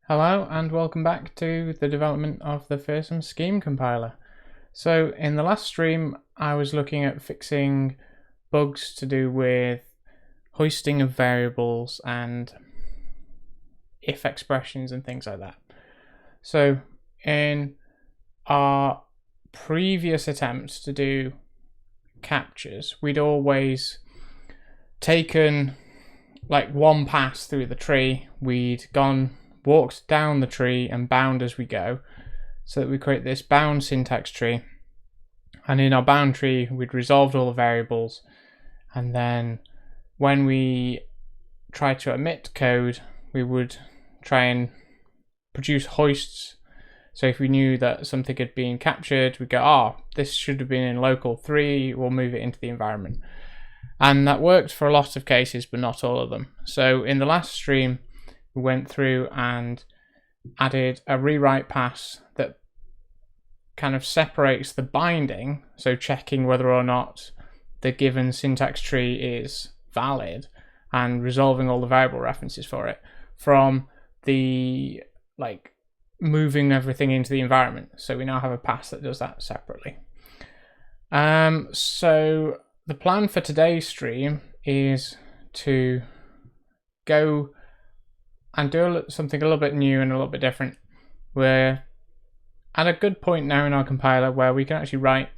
Hello and welcome back to the development of the Feersum scheme compiler. So in the last stream I was looking at fixing bugs to do with hoisting of variables and if expressions and things like that. So in our previous attempts to do captures, we'd always taken like one pass through the tree. We'd walked down the tree and bound as we go, so that we create this bound syntax tree, and in our bound tree we'd resolved all the variables, and then when we try to omit code we would try and produce hoists. So if we knew that something had been captured, we'd go, this should have been in local 3, we'll move it into the environment. And that worked for a lot of cases, but not all of them. So in the last stream, we went through and added a rewrite pass that kind of separates the binding, so checking whether or not the given syntax tree is valid and resolving all the variable references for it, from the moving everything into the environment. So we now have a pass that does that separately. So the plan for today's stream is to go and do something a little bit new and a little bit different. We're at a good point now in our compiler where we can actually write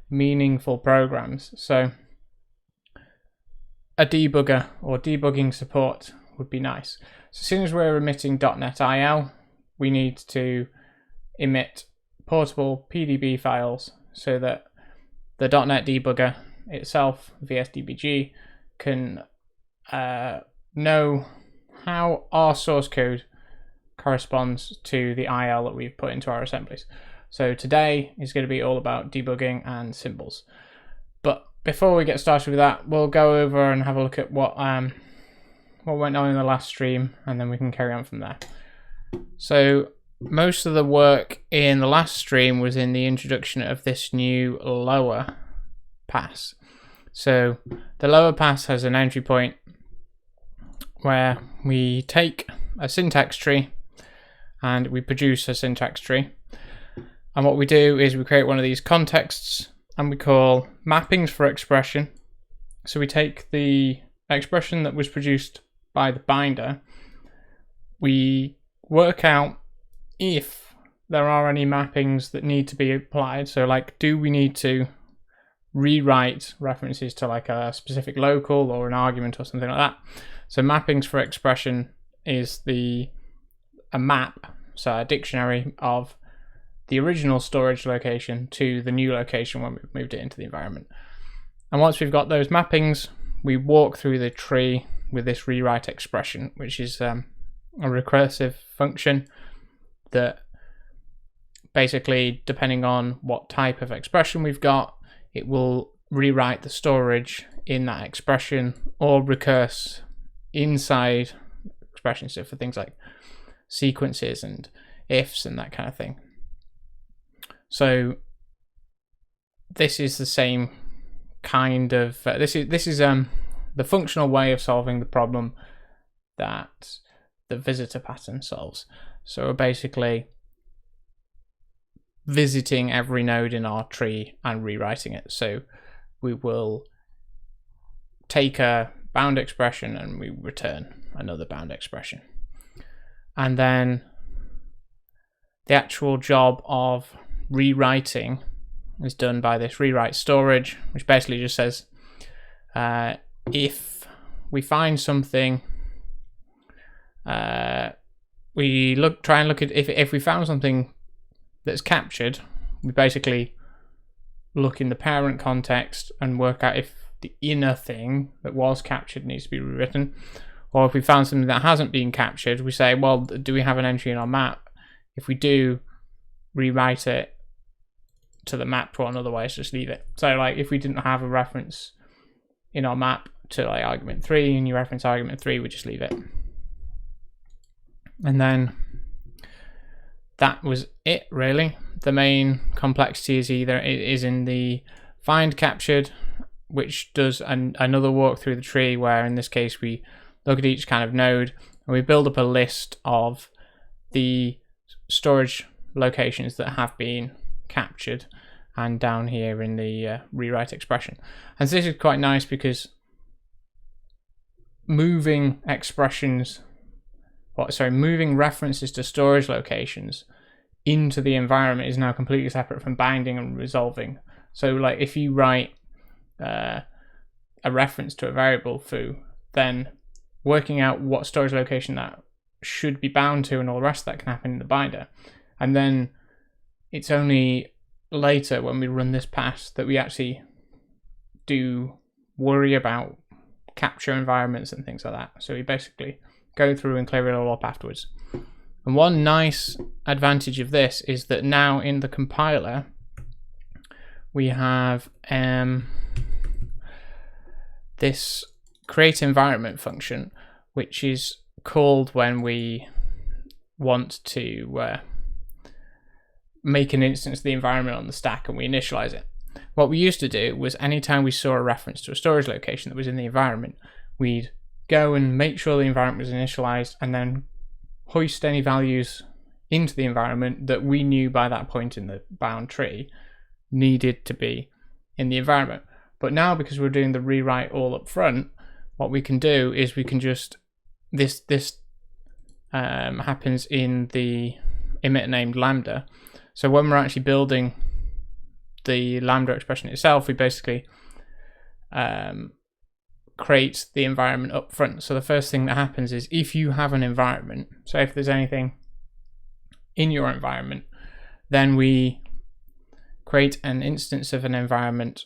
meaningful programs. So a debugger or debugging support would be nice. So as soon as we're emitting .NET IL, we need to emit portable PDB files so that the .NET debugger itself, VSDBG, can know how our source code corresponds to the IL that we've put into our assemblies. So today is going to be all about debugging and symbols. But before we get started with that, we'll go over and have a look at what went on in the last stream, and then we can carry on from there. So most of the work in the last stream was in the introduction of this new lower pass. So the lower pass has an entry point where we take a syntax tree and we produce a syntax tree. And what we do is we create one of these contexts and we call mappings for expression. So we take the expression that was produced by the binder, we work out if there are any mappings that need to be applied. So do we need to rewrite references to a specific local or an argument or something like that? So mappings for expression is a map, so a dictionary of the original storage location to the new location when we've moved it into the environment. And once we've got those mappings, we walk through the tree with this rewrite expression, which is a recursive function that basically, depending on what type of expression we've got, it will rewrite the storage in that expression or recurse inside expressions, so for things like sequences and ifs and that kind of thing. So this is the same kind of this is the functional way of solving the problem that the visitor pattern solves. So we're basically visiting every node in our tree and rewriting it. So we will take a bound expression and we return another bound expression. And then the actual job of rewriting is done by this rewrite storage, which basically just says if we find something, we try and look at if we found something that's captured, we basically look in the parent context and work out if the inner thing that was captured needs to be rewritten. Or if we found something that hasn't been captured, we say, well, do we have an entry in our map? If we do, rewrite it to the mapped one, otherwise just leave it. So if we didn't have a reference in our map to argument 3 and you reference argument 3, we just leave it. And then that was it, really. The main complexity is in the find captured, which does another walk through the tree, where in this case we look at each kind of node and we build up a list of the storage locations that have been captured, and down here in the rewrite expression. And so this is quite nice because moving moving references to storage locations into the environment is now completely separate from binding and resolving. So like if you write a reference to a variable foo, then working out what storage location that should be bound to and all the rest of that can happen in the binder. And then it's only later when we run this pass that we actually do worry about capture environments and things like that. So we basically go through and clear it all up afterwards. And one nice advantage of this is that now in the compiler we have this create environment function, which is called when we want to make an instance of the environment on the stack and we initialize it. What we used to do was anytime we saw a reference to a storage location that was in the environment, we'd go and make sure the environment was initialized and then hoist any values into the environment that we knew by that point in the bound tree needed to be in the environment. But now, because we're doing the rewrite all up front, what we can do is we can just this happens in the emit named lambda. So when we're actually building the lambda expression itself, we basically create the environment up front. So the first thing that happens is if you have an environment, so if there's anything in your environment, then we create an instance of an environment,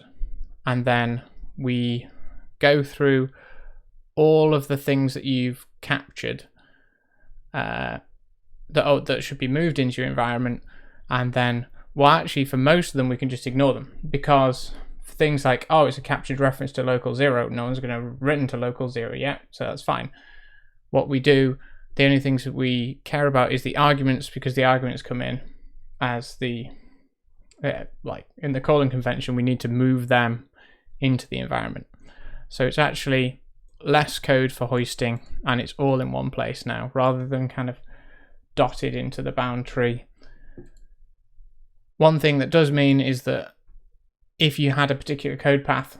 and then we go through all of the things that you've captured that should be moved into your environment, and then, well, actually for most of them we can just ignore them, because for things like, oh, it's a captured reference to local 0, no one's going to have written to local 0 yet, so that's fine. What we do, the only things that we care about is the arguments, because the arguments come in as the like in the calling convention, we need to move them into the environment. So it's actually less code for hoisting, and it's all in one place now, rather than kind of dotted into the bound tree. One thing that does mean is that if you had a particular code path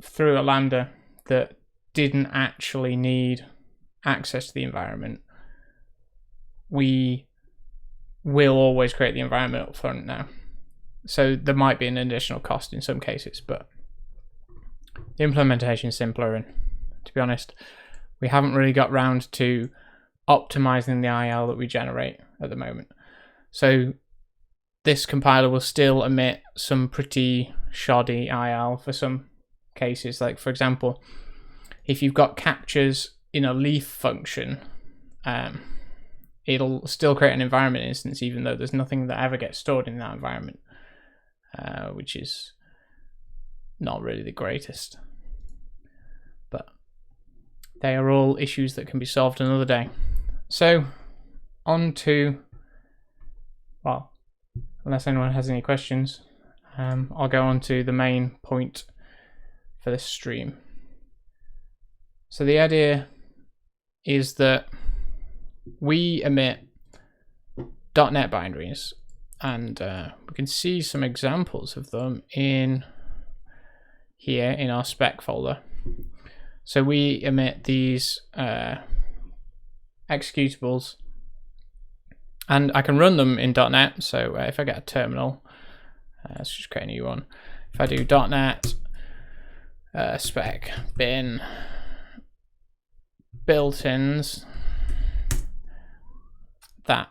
through a lambda that didn't actually need access to the environment, we will always create the environment up front now. So there might be an additional cost in some cases, but the implementation is simpler, and to be honest, we haven't really got round to optimizing the IL that we generate at the moment. So this compiler will still emit some pretty shoddy IL for some cases. Like, for example, if you've got captures in a leaf function, it'll still create an environment instance even though there's nothing that ever gets stored in that environment, which is not really the greatest. But they are all issues that can be solved another day. So on to, well, unless anyone has any questions, I'll go on to the main point for this stream. So the idea is that we emit .NET binaries, and we can see some examples of them in here in our spec folder. So we emit these executables, and I can run them in .NET. So if I get a terminal, let's just create a new one. If I do .NET spec bin built-ins, that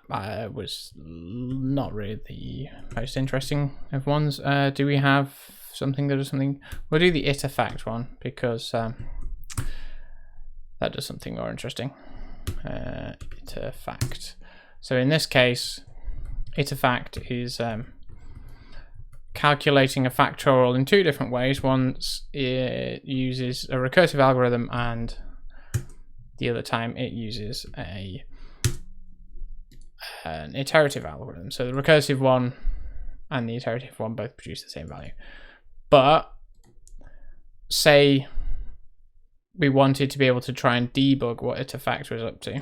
was not really the most interesting of ones. Do we have something that does something? We'll do the itafact one because that does something more interesting. Itafact. So in this case, itafact is calculating a factorial in two different ways. Once it uses a recursive algorithm, and the other time it uses an iterative algorithm. So the recursive one and the iterative one both produce the same value. But say we wanted to be able to try and debug what itafact was up to.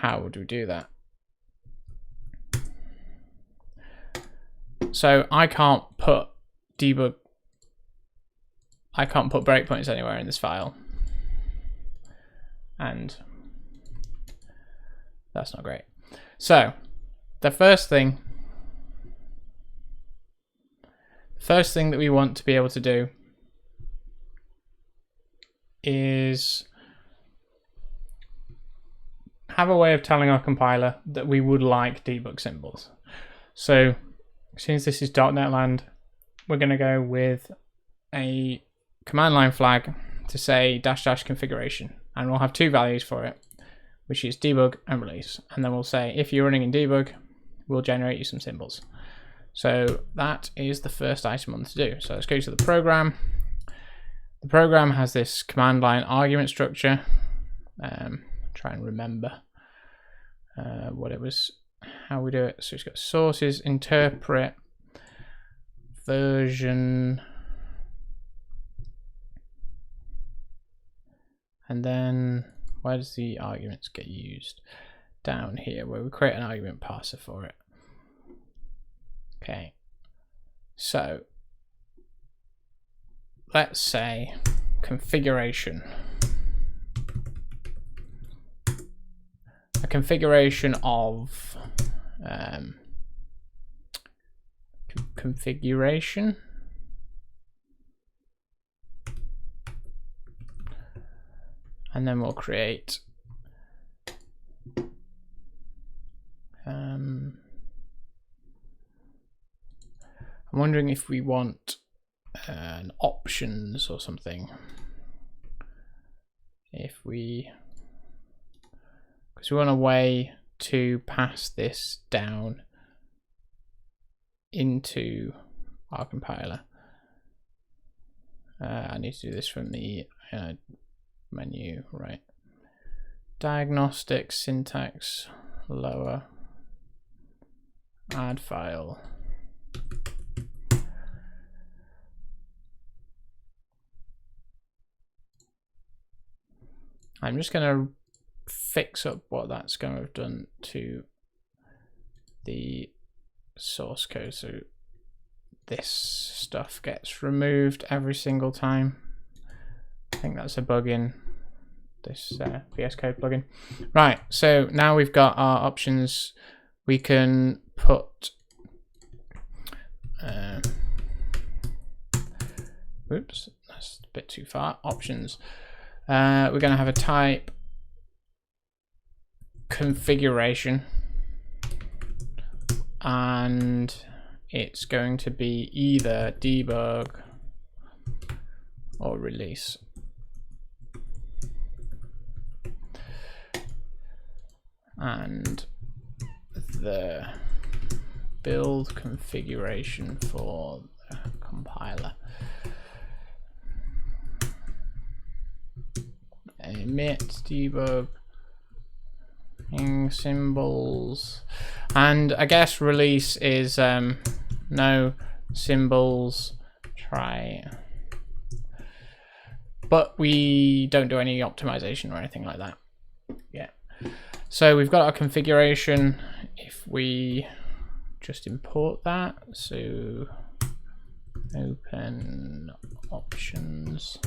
how would we do that? So I can't put breakpoints anywhere in this file, and that's not great. So the first thing that we want to be able to do is have a way of telling our compiler that we would like debug symbols. So since this is .NET land, we're going to go with a command line flag to say -- configuration, and we'll have two values for it, which is debug and release. And then we'll say, if you're running in debug, we'll generate you some symbols. So that is the first item on to do. So let's go to the program. The program has this command line argument structure. Try and remember what it was, how we do it. So it's got sources, interpret, version, and then where does the arguments get used? Down here, where we create an argument parser for it. Okay, so let's say configuration. A configuration of configuration. And then we'll create I'm wondering if we want an options or something. Because we want a way to pass this down into our compiler. I need to do this from the menu, right? Diagnostic, syntax, lower, add file. I'm just going to fix up what that's going to have done to the source code, so this stuff gets removed every single time. I think that's a bug in this VS Code plugin. Right, so now we've got our options. We can put oops, that's a bit too far. Options. We're going to have a type configuration, and it's going to be either debug or release. And the build configuration for the compiler. Emit debug symbols, and I guess release is no symbols, try, but we don't do any optimization or anything like that. Yeah, so we've got our configuration. If we just import that, so open options.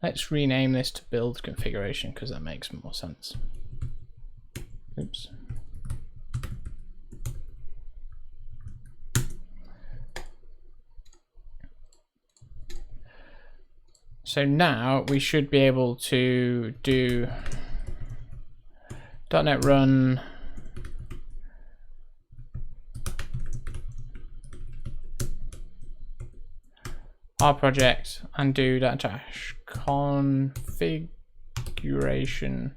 Let's rename this to build configuration because that makes more sense. Oops. So now we should be able to do .NET run our project and do -configuration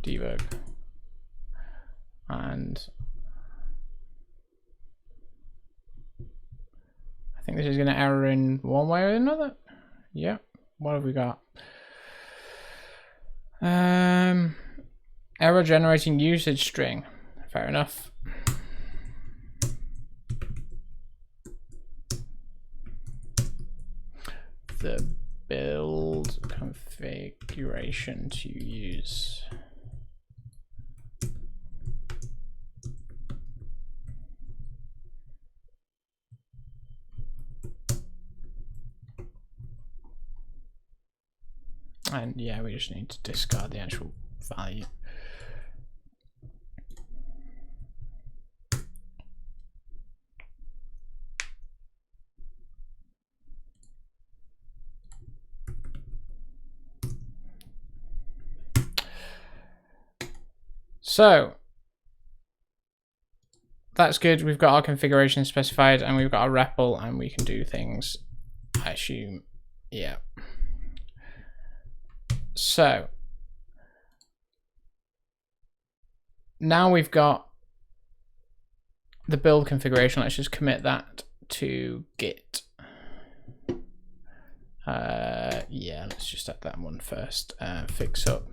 debug, and I think this is going to error in one way or another. Yeah, what have we got? Error generating usage string. Fair enough. The build configuration to use. And yeah, we just need to discard the actual value. So that's good. We've got our configuration specified and we've got our REPL and we can do things, I assume. Yeah. So now we've got the build configuration. Let's just commit that to Git. Yeah, let's just add that one first. Fix up,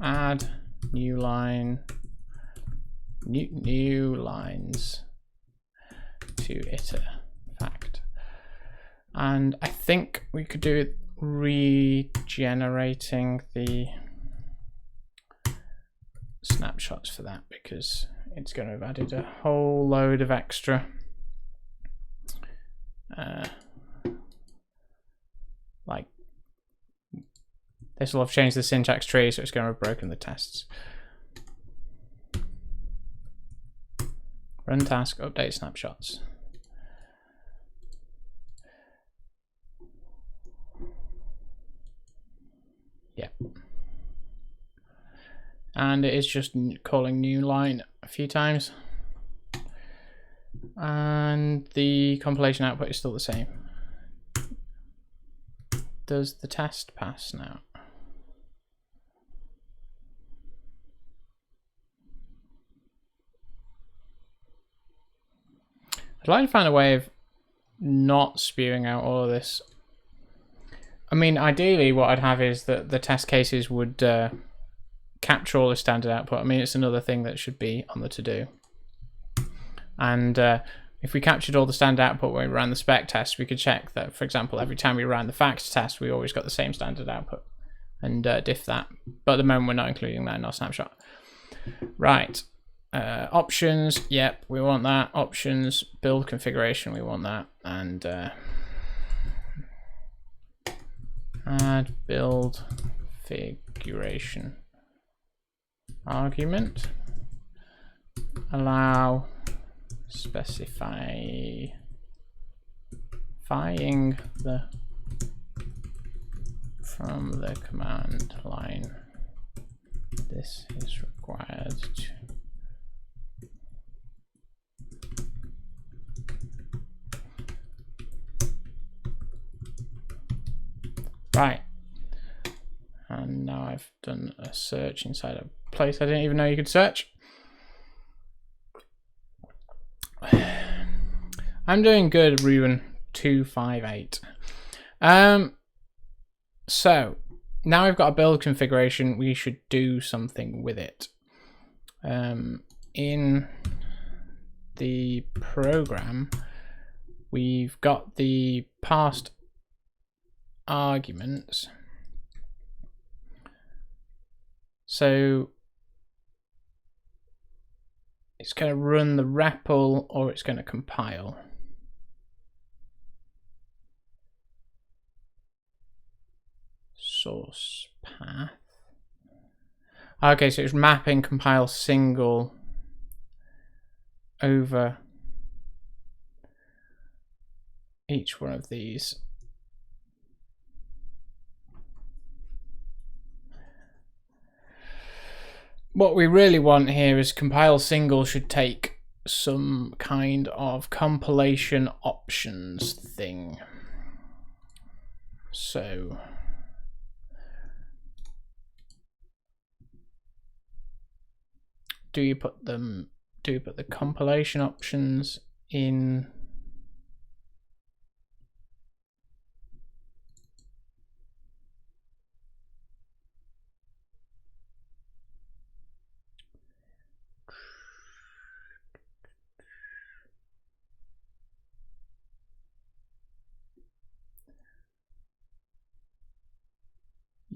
add new line, new lines to iter fact. And I think we could do it regenerating the snapshots for that, because it's going to have added a whole load of extra like this will have changed the syntax tree, so it's going to have broken the tests. Run task, update snapshots. Yeah. And it is just calling new line a few times. And the compilation output is still the same. Does the test pass now? I'd like to find a way of not spewing out all of this. I mean, ideally what I'd have is that the test cases would capture all the standard output. I mean, it's another thing that should be on the to-do. And if we captured all the standard output when we ran the spec test, we could check that, for example, every time we ran the fact test, we always got the same standard output and diff that. But at the moment, we're not including that in our snapshot. Right. Options, yep, we want that. Options, build configuration, we want that. And add build configuration argument. Allow specifying the from the command line. This is required to right. And now I've done a search inside a place I didn't even know you could search. I'm doing good, Ruben 258. So now we've got a build configuration, we should do something with it. In the program, we've got the passed arguments. So it's going to run the REPL or it's going to compile. Source path. Okay, so it's mapping compile single over each one of these. What we really want here is compile single should take some kind of compilation options thing. So do you put the compilation options in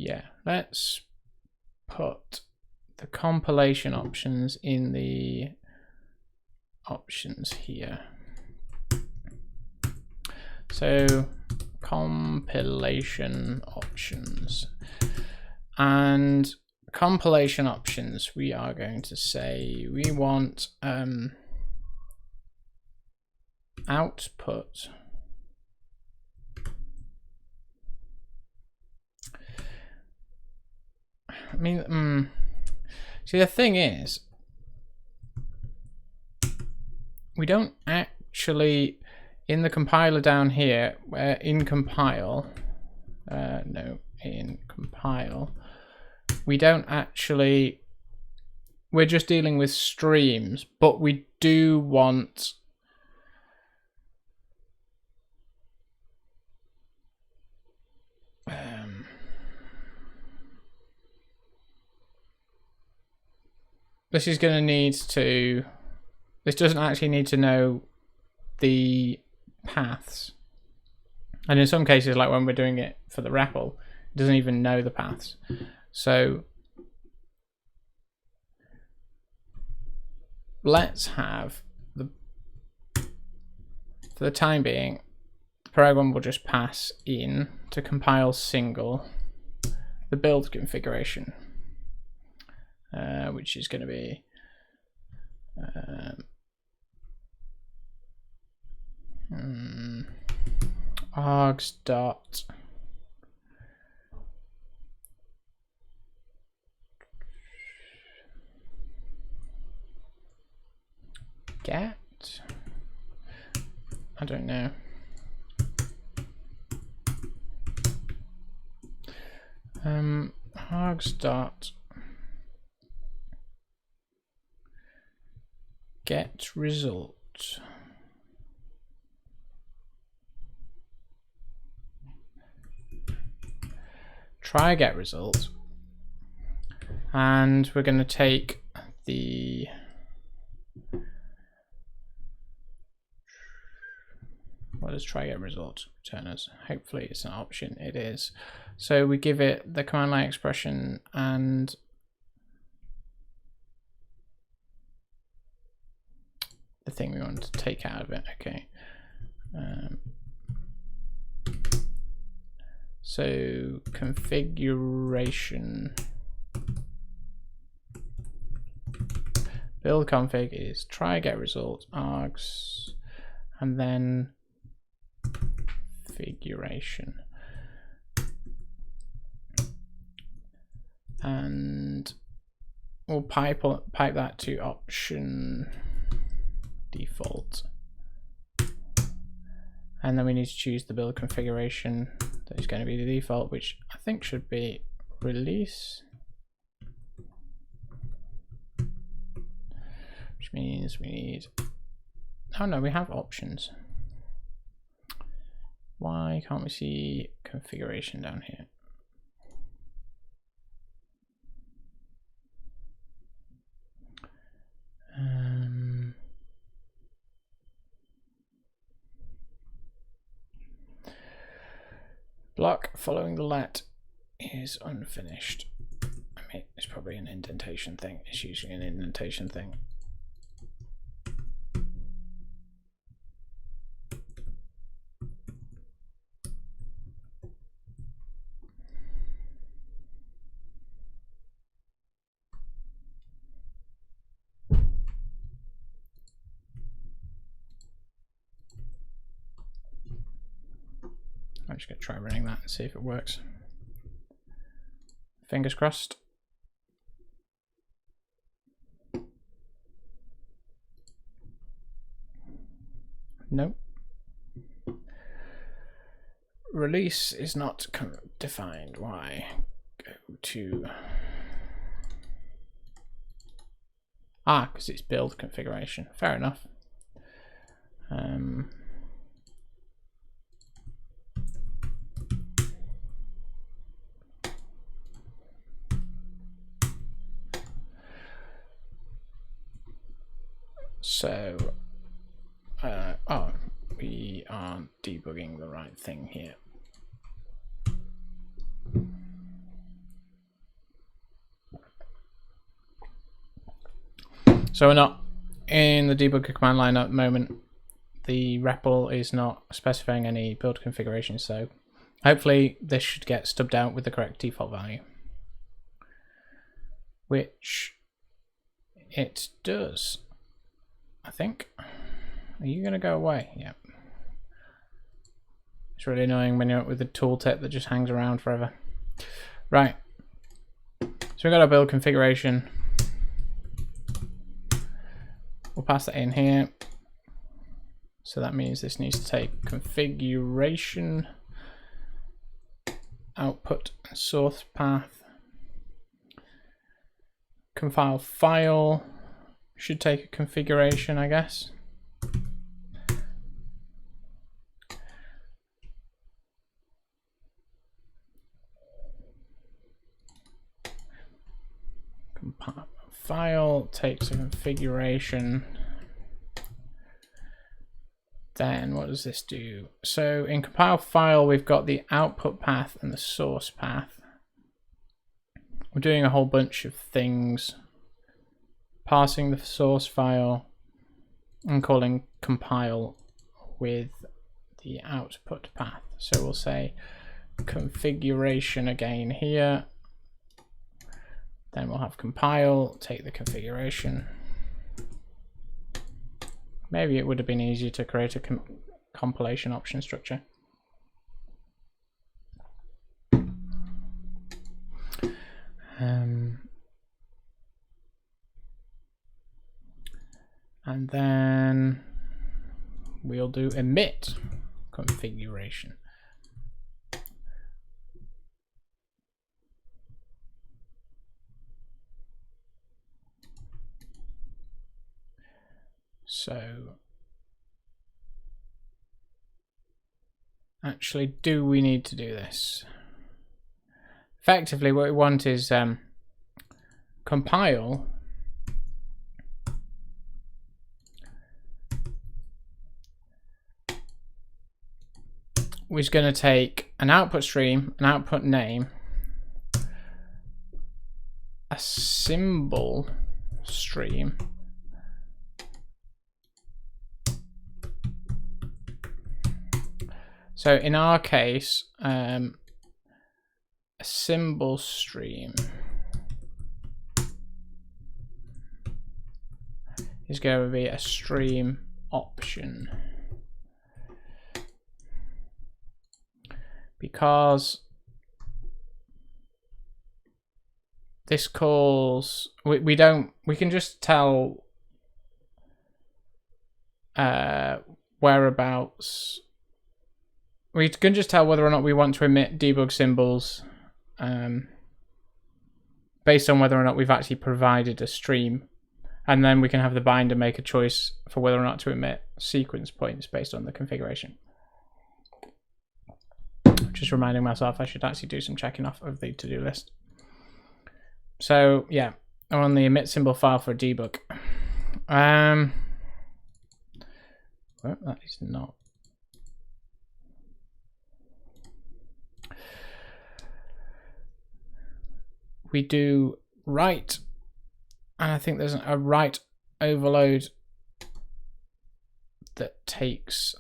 yeah, let's put the compilation options in the options here. So compilation options, and compilation options, we are going to say we want output see, the thing is, we don't actually, in the compiler down here, where in compile, in compile, we don't actually, we're just dealing with streams, but we do want this is going to need to, this doesn't actually need to know the paths. And in some cases, like when we're doing it for the REPL, it doesn't even know the paths. So let's have, for the time being, the program will just pass in to compile single the build configuration, which is going to be args dot get, I don't know, args dot get result. Try get result, and we're going to take the what does try get result return us? Hopefully it's an option. It is. So we give it the command line expression and the thing we want to take out of it. Okay. So configuration build config is try get result args and then configuration, and we'll pipe that to option default, and then we need to choose the build configuration that is going to be the default, which I think should be release, which means we need, oh no, we have options. Why can't we see configuration down here? Block following the let is unfinished. I mean, it's probably an indentation thing. It's usually an indentation thing. I'm just going to try running that and see if it works. Fingers crossed. Nope. Release is not defined. Why? Go to... because it's build configuration. Fair enough. So, we aren't debugging the right thing here. So we're not in the debugger command line at the moment. The REPL is not specifying any build configuration, so hopefully this should get stubbed out with the correct default value, which it does, I think. Are you going to go away? Yeah. It's really annoying when you're with a tooltip that just hangs around forever. Right. So we've got our build configuration. We'll pass that in here. So that means this needs to take configuration, output, source path. Compile file should take a configuration, I guess. Compile file takes a configuration. Then what does this do? So in compile file, we've got the output path and the source path. We're doing a whole bunch of things. Parsing the source file and calling compile with the output path. So we'll say configuration again here. Then we'll have compile, take the configuration. Maybe it would have been easier to create a compilation option structure. And then we'll do emit configuration. So actually, do we need to do this? Effectively, what we want is compile is going to take an output stream, an output name, a symbol stream, so in our case, a symbol stream is going to be a stream option, because this calls, we can just tell whereabouts. We can just tell whether or not we want to emit debug symbols based on whether or not we've actually provided a stream, and then we can have the binder make a choice for whether or not to emit sequence points based on the configuration. Just reminding myself I should actually do some checking off of the to-do list. So yeah, I'm on the emit symbol file for debug. Well, that is not. We do write, and I think there's a write overload that takes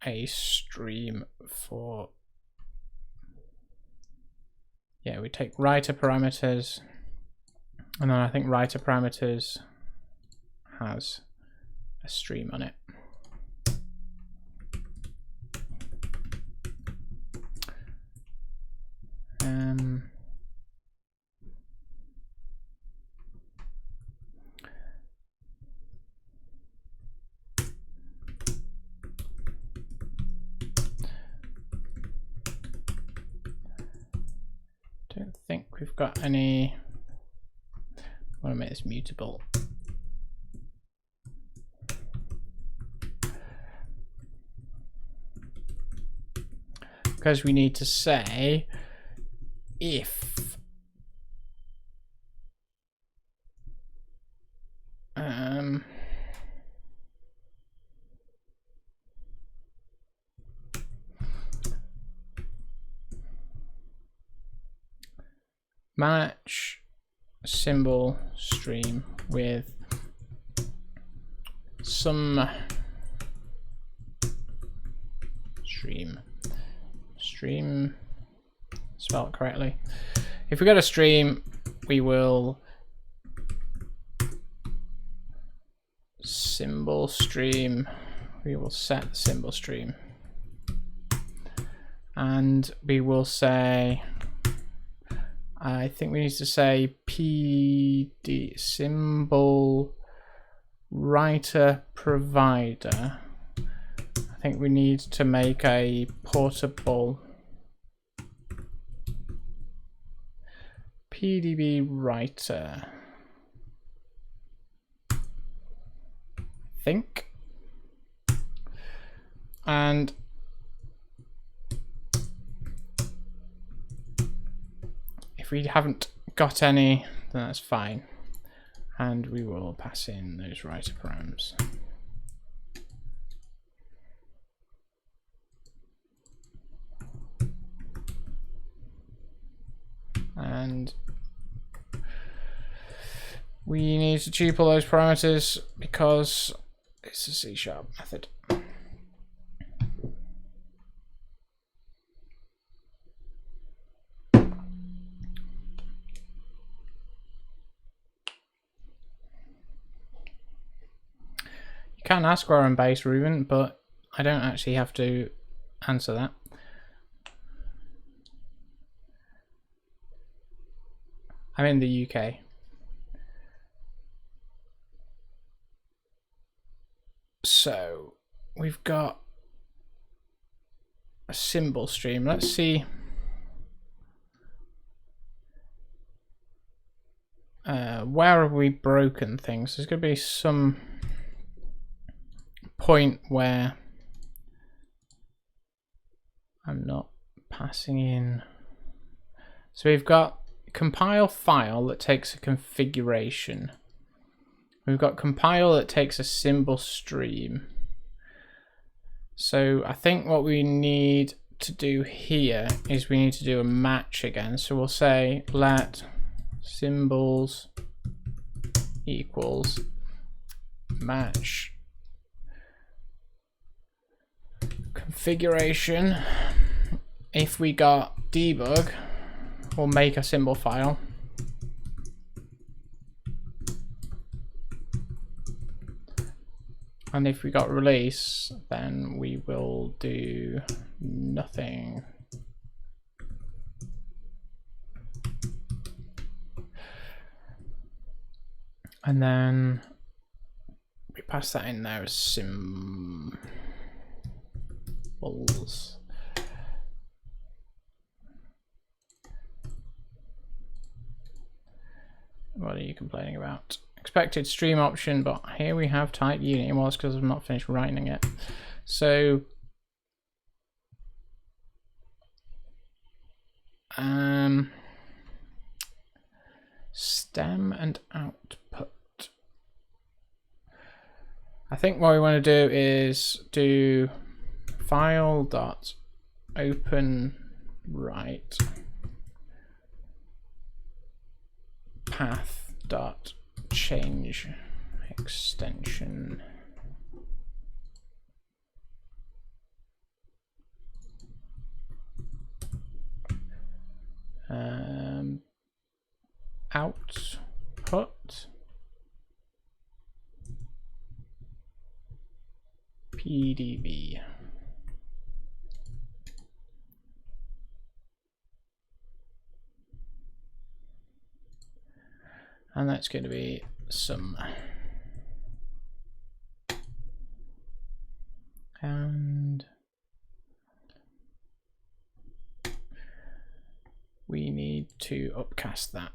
a stream for, yeah, we take writer parameters, and then I think writer parameters has a stream on it. Don't think we've got any. I want to make this mutable. Because we need to say if match symbol stream with some stream spelled correctly. If we go to stream, we will symbol stream. We will set the symbol stream, and we will say, I think we need to say PD symbol writer provider. I think we need to make a portable PDB writer. I think. And if we haven't got any, then that's fine. And we will pass in those writer params. And we need to tuple those parameters because it's a C# method. You can ask where I'm based, Ruben, but I don't actually have to answer that. I'm in the UK. So we've got a symbol stream. Let's see. Where have we broken things? There's going to be some point where I'm not passing in. So we've got compile file that takes a configuration. We've got compile that takes a symbol stream. So I think what we need to do here is we need to do a match again. So we'll say let symbols equals match configuration. If we got debug, we'll make a symbol file. And if we got release, then we will do nothing. And then we pass that in there as symbols. What are you complaining about? Expected stream option, but here we have type unit. Well, it's because I've not finished writing it. So stem and output. I think what we want to do is do file dot open write path dot change extension output PDB. And that's going to be some. And we need to upcast that.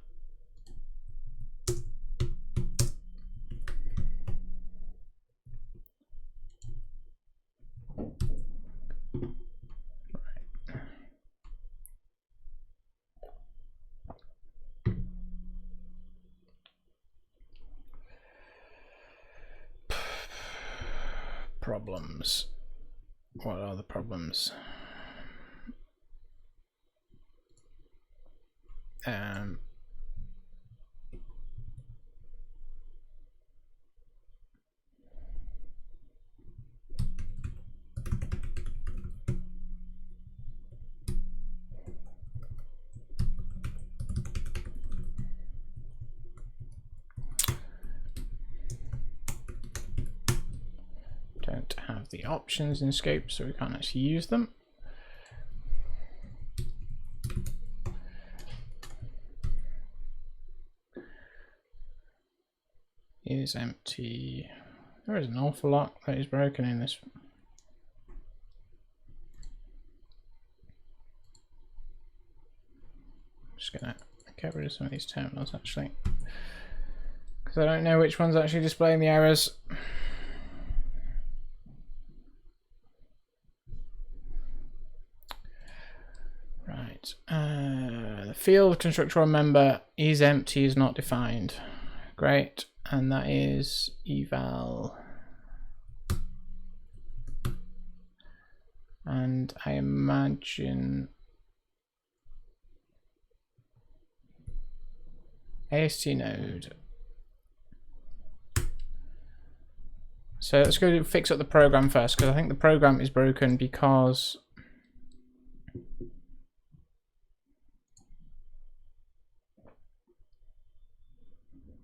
Problems. What are the problems? of the options in scope, so we can't actually use them. Is empty. There is an awful lot that is broken in this. I'm just gonna get rid of some of these terminals actually, because I don't know which one's actually displaying the errors. Right, the field constructor member is empty, is not defined. Great, and that is eval. And I imagine AST node. So let's go fix up the program first, because I think the program is broken because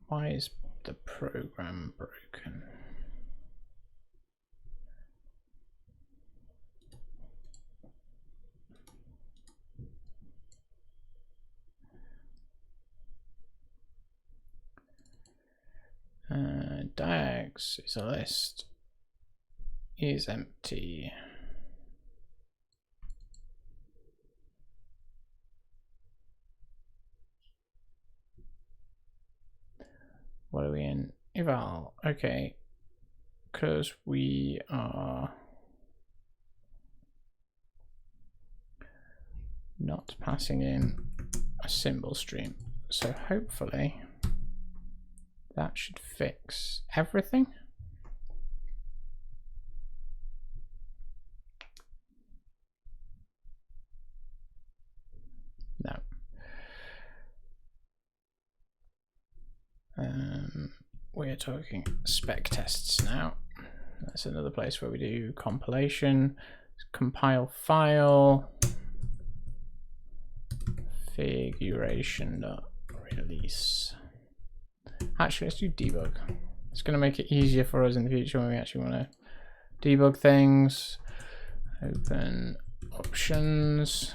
why is the program broken? Diags is a list, is empty. What are we in? Eval. Okay, because we are not passing in a symbol stream, so hopefully that should fix everything. No. We're talking spec tests now. That's another place where we do compilation, compile file, configuration.release. Actually, let's do debug. It's going to make it easier for us in the future when we actually want to debug things. Open options.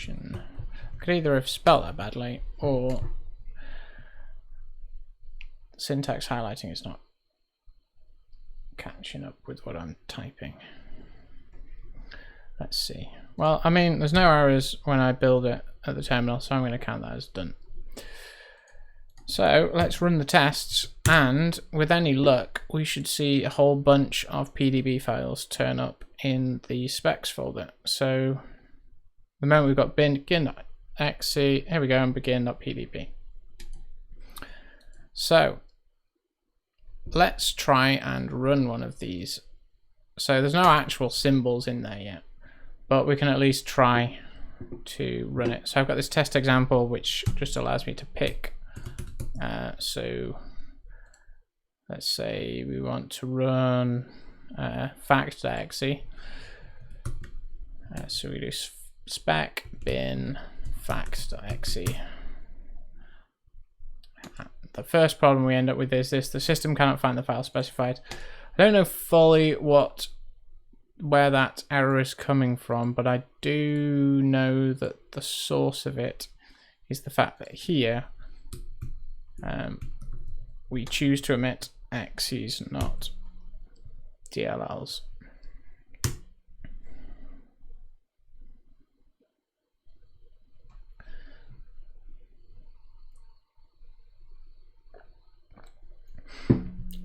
I could either have spelled that badly or syntax highlighting is not catching up with what I'm typing. Let's see. Well, I mean, there's no errors when I build it at the terminal, so I'm going to count that as done. So let's run the tests, and with any luck, we should see a whole bunch of PDB files turn up in the specs folder. So the moment we've got begin.exe, here we go, and begin.pdb. So let's try and run one of these. So there's no actual symbols in there yet, but we can at least try to run it. So I've got this test example which just allows me to pick. So let's say we want to run fact.exe. So we do spec bin fact.exe. The first problem we end up with is this: the system cannot find the file specified. I don't know fully where that error is coming from, but I do know that the source of it is the fact that here we choose to omit XEs, not DLLs.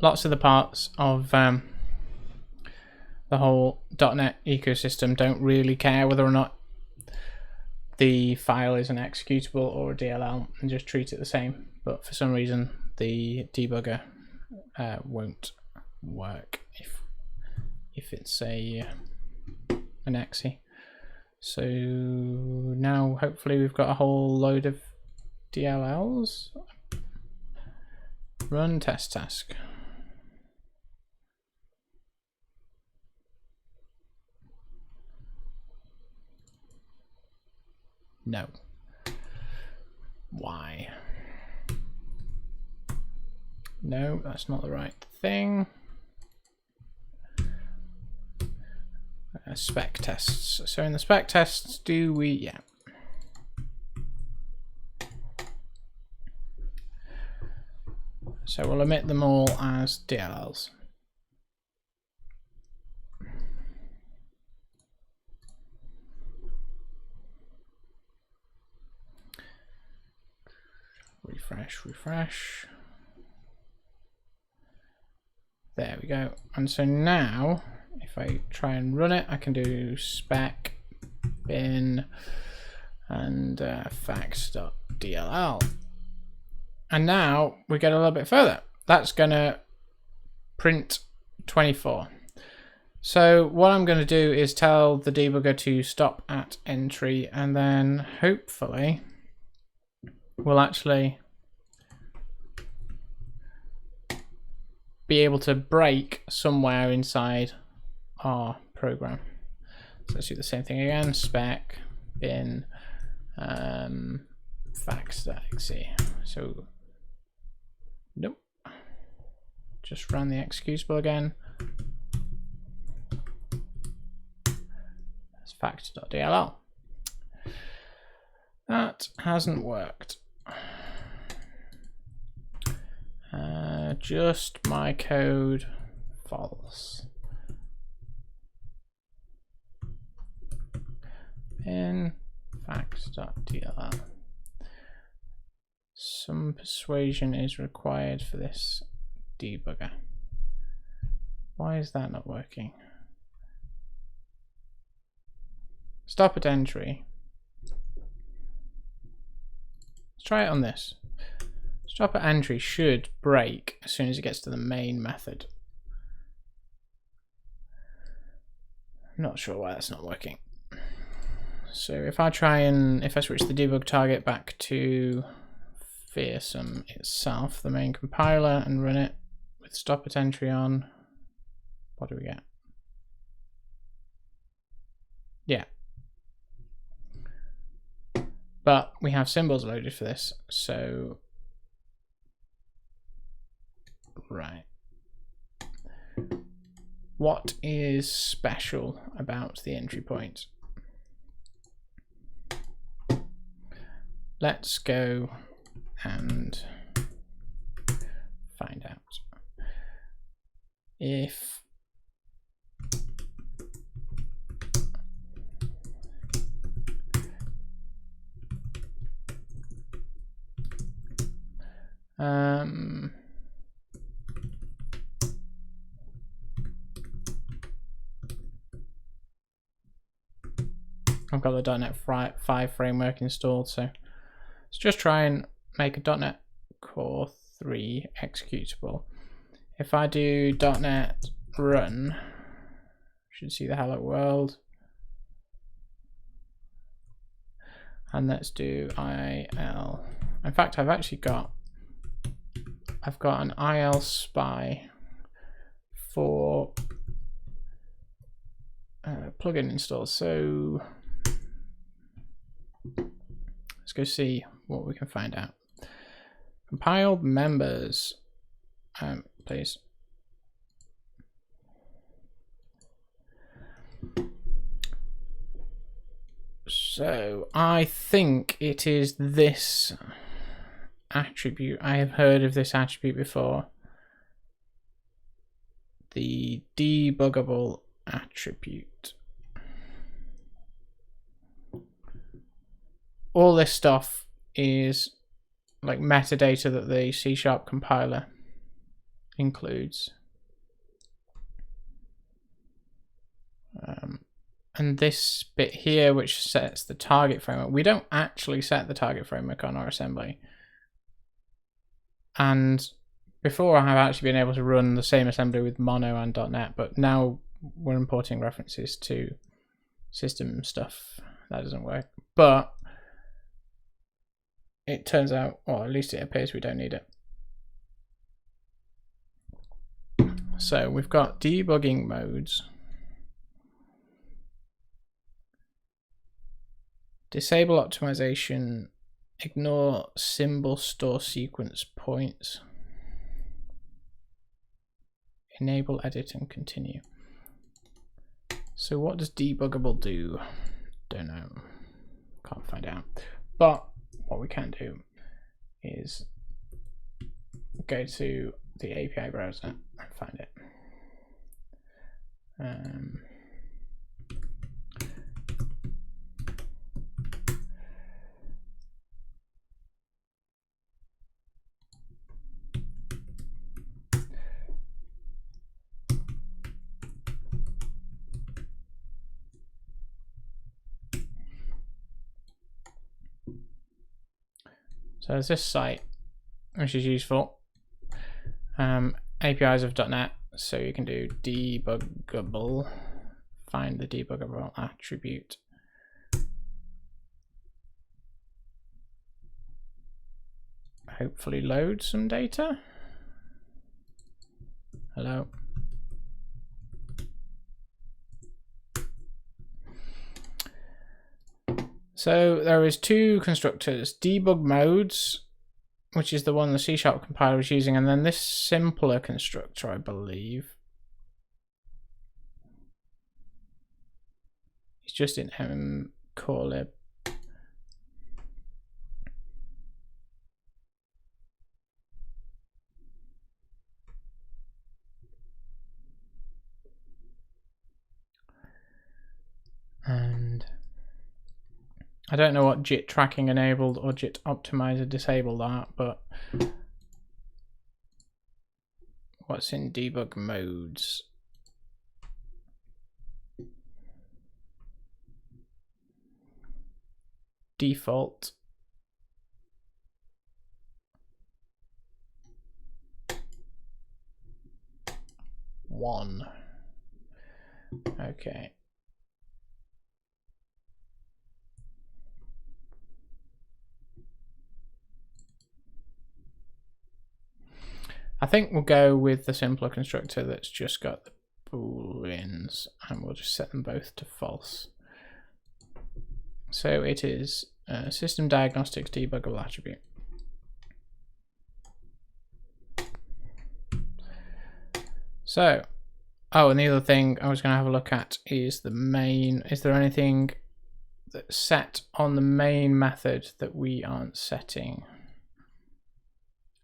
Lots of the parts of the whole .NET ecosystem don't really care whether or not the file is an executable or a DLL and just treat it the same. But for some reason, the debugger won't work if it's an exe. So now hopefully we've got a whole load of DLLs. Run test task. No. Why? No, that's not the right thing. Spec tests. So in the spec tests, do we? Yeah. So we'll omit them all as DLLs. Refresh, refresh. There we go. And so now, if I try and run it, I can do spec bin and facts.dll. And now we get a little bit further. That's going to print 24. So what I'm going to do is tell the debugger to stop at entry, and then hopefully we'll actually be able to break somewhere inside our program. So let's do the same thing again, spec bin facts.exe. So nope, just ran the executable again. That's facts.dll. That hasn't worked. Just my code false. In facts.dll. Some persuasion is required for this debugger. Why is that not working? Stop at entry. Let's try it on this. Stop at entry should break as soon as it gets to the main method. I'm not sure why that's not working. So if I switch the debug target back to Feersum itself, the main compiler, and run it with stop at entry on, what do we get? Yeah. But we have symbols loaded for this, so right. What is special about the entry point? Let's go and find out. If I've got the .NET 5 framework installed, so let's just try and make a .NET Core 3 executable. If I do .NET run, should see the hello world. And let's do IL. In fact, I've got an IL spy for plugin install. So let's go see what we can find out. Compiled members, please. So I think it is this attribute. I have heard of this attribute before. The debuggable attribute. All this stuff is like metadata that the C# compiler includes. And this bit here, which sets the target framework, we don't actually set the target framework on our assembly. And before I have actually been able to run the same assembly with Mono and .NET, but now we're importing references to system stuff that doesn't work. But it turns out, or at least it appears, we don't need it. So we've got debugging modes. Disable optimization, ignore symbol store sequence points. Enable edit and continue. So what does debuggable do? Don't know. Can't find out. But what we can do is go to the API browser and find it. So there's this site, which is useful. APIs of .NET, so you can do debuggable, find the debuggable attribute. Hopefully load some data. Hello. So there is two constructors, debug modes, which is the one the C# compiler is using, and then this simpler constructor, I believe. It's just in mcorelib. And I don't know what JIT tracking enabled or JIT optimizer disabled are, but what's in debug modes? Default. One. Okay. I think we'll go with the simpler constructor that's just got the booleans, and we'll just set them both to false. So it is system diagnostics debuggable attribute. So, oh, and the other thing I was going to have a look at is the main. Is there anything that's set on the main method that we aren't setting?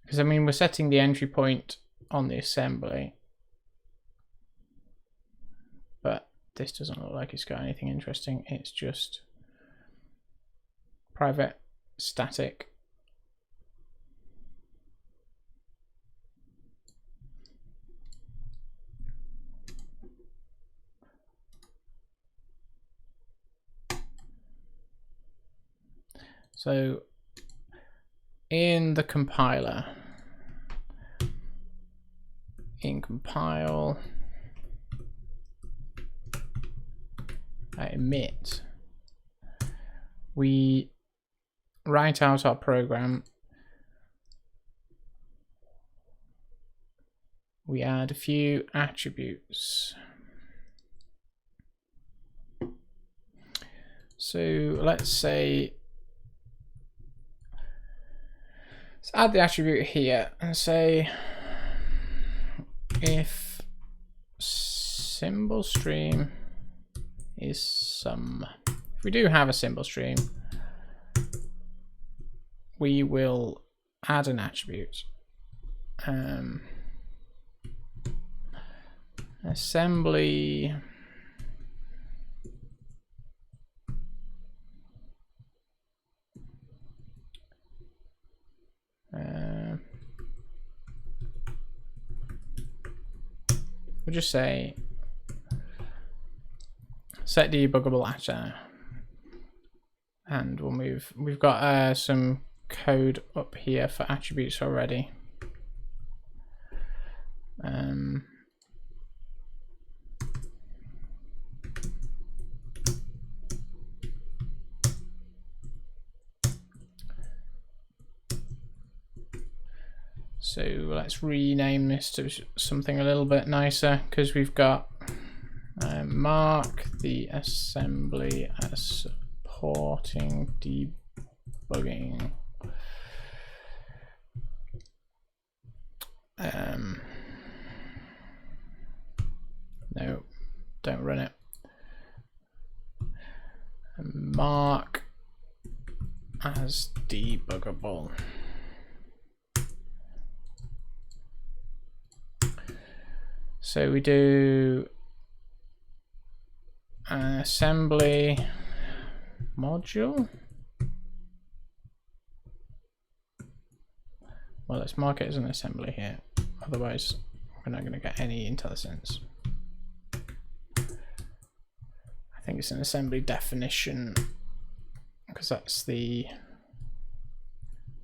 Because I mean, we're setting the entry point on the assembly, but this doesn't look like it's got anything interesting. It's just private static. So in the compiler, in compile, emit, we write out our program, we add a few attributes. So let's say, let's add the attribute here and say if symbol stream is sum. If we do have a symbol stream, we will add an attribute. Assembly we'll just say set debuggable actor, and we'll move. We've got some code up here for attributes already. So let's rename this to something a little bit nicer, because we've got mark the assembly as supporting debugging. No, don't run it. Mark as debuggable. So we do an assembly module. Well, let's mark it as an assembly here. Otherwise, we're not going to get any IntelliSense. I think it's an assembly definition because that's the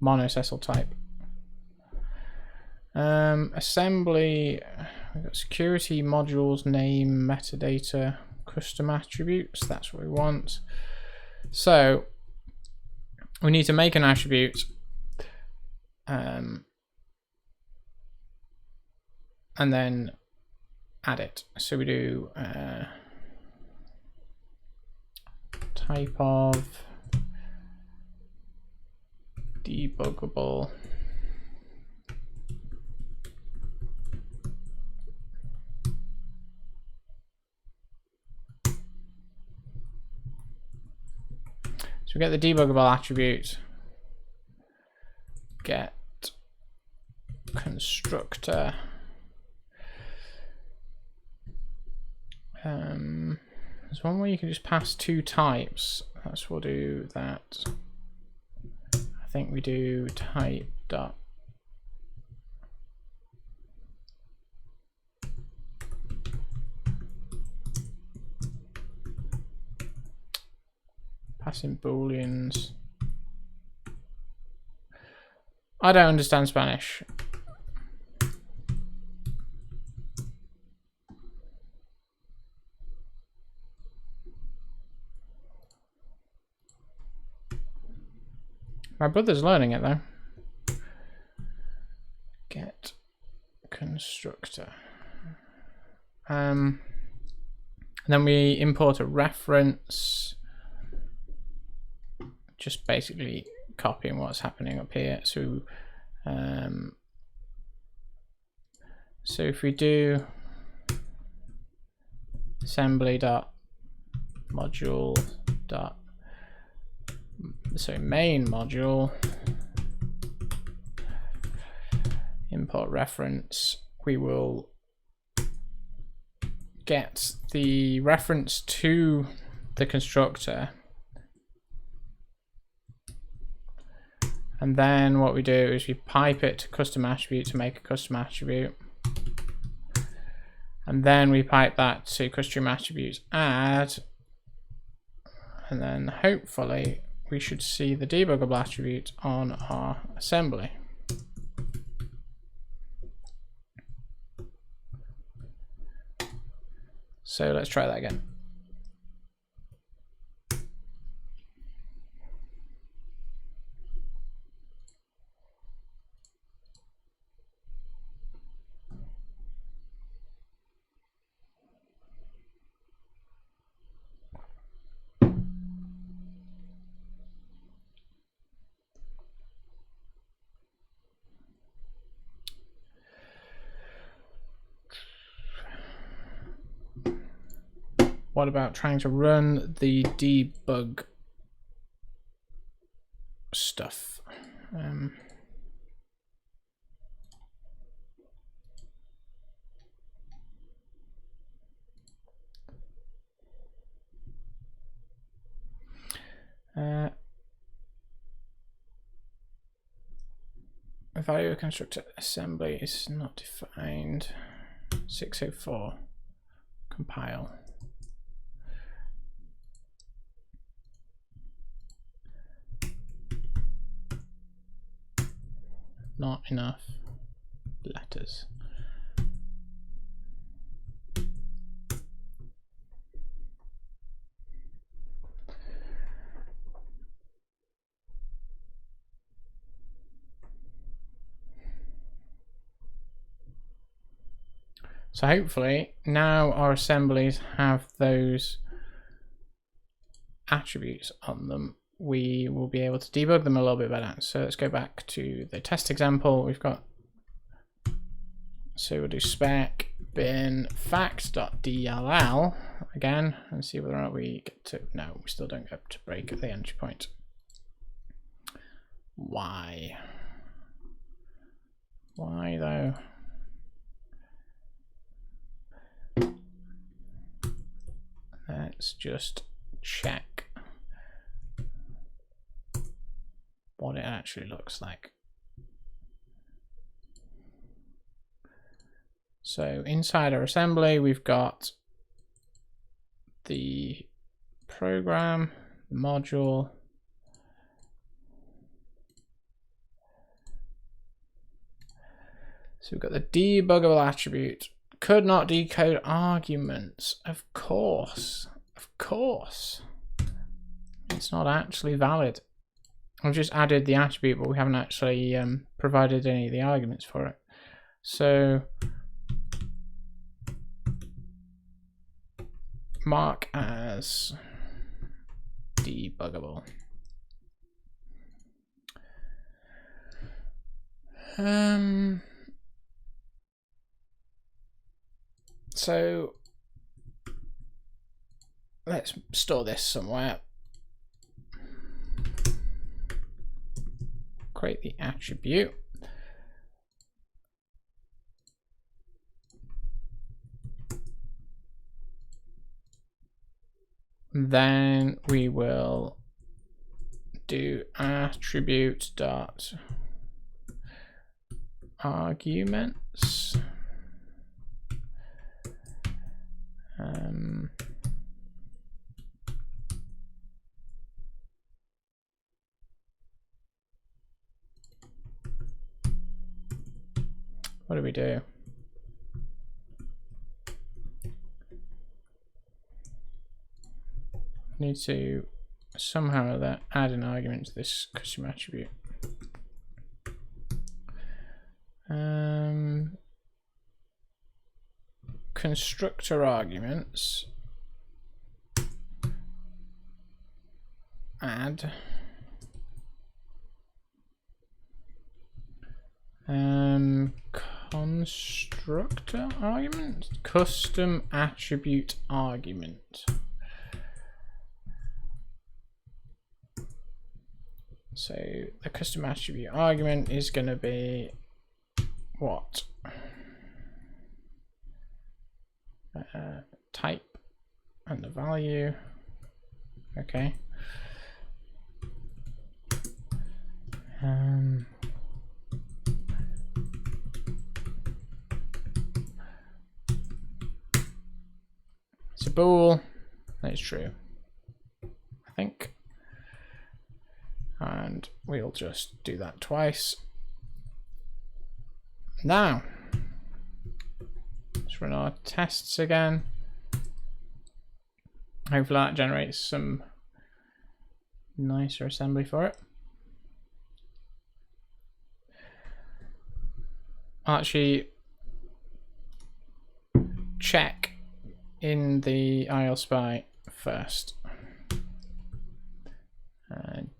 monosessile type. Assembly, we've got security modules, name, metadata, custom attributes. That's what we want. So we need to make an attribute, and then add it. So we do type of debuggable. So we get the debuggable attribute, get constructor. There's one where you can just pass two types. That's we'll do that. I think we do type dot passing booleans. I don't understand Spanish. My brother's learning it though. Get constructor. And then we import a reference. Just basically copying what's happening up here. So, so if we do assembly dot module dot, so main module import reference, we will get the reference to the constructor. And then what we do is we pipe it to custom attribute to make a custom attribute. And then we pipe that to custom attributes add. And then hopefully we should see the debuggable attribute on our assembly. So let's try that again. What about trying to run the debug stuff? Value of constructor assembly is not defined. 604. Compile. Not enough letters. So hopefully now our assemblies have those attributes on them. We will be able to debug them a little bit better. So let's go back to the test example we've got. So we'll do spec bin fact.dll again and see whether or not we get to, no, we still don't get to break at the entry point. Why? Why though? Let's just check what it actually looks like. So inside our assembly, we've got the program, the module, so we've got the debuggable attribute. Could not decode arguments. Of course. It's not actually valid. I've just added the attribute, but we haven't actually provided any of the arguments for it. So mark as debuggable. So let's store this somewhere. Create the attribute. Then we will do attribute dot arguments. What do we do? Need to somehow add an argument to this custom attribute. Constructor arguments, add constructor argument, custom attribute argument. So the custom attribute argument is going to be what? Type and the value. Okay. It's a bool. That's true, I think. And we'll just do that twice. Now, let's run our tests again. Hopefully that generates some nicer assembly for it. I'll actually check in the ILSpy first.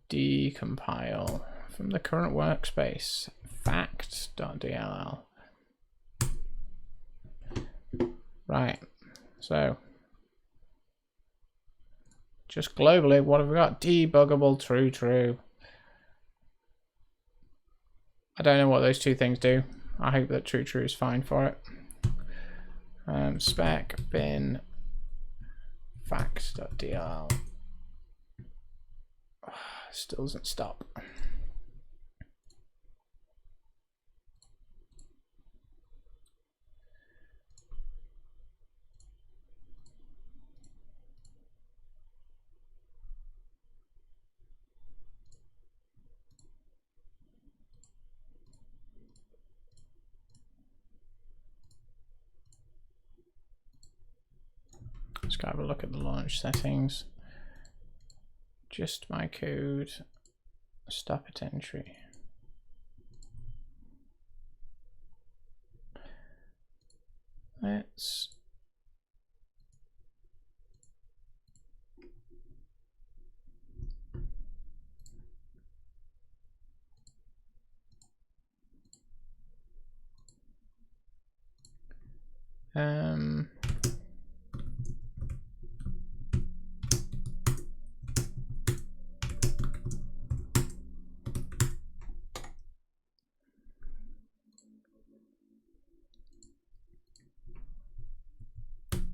Decompile from the current workspace fact.dll. Right, so just globally, what have we got? Debuggable, true. I don't know what those two things do. I hope that true is fine for it. Spec bin fact.dll. Still doesn't stop. Let's go have a look at the launch settings. Just my code, stop at entry. Let's brackets.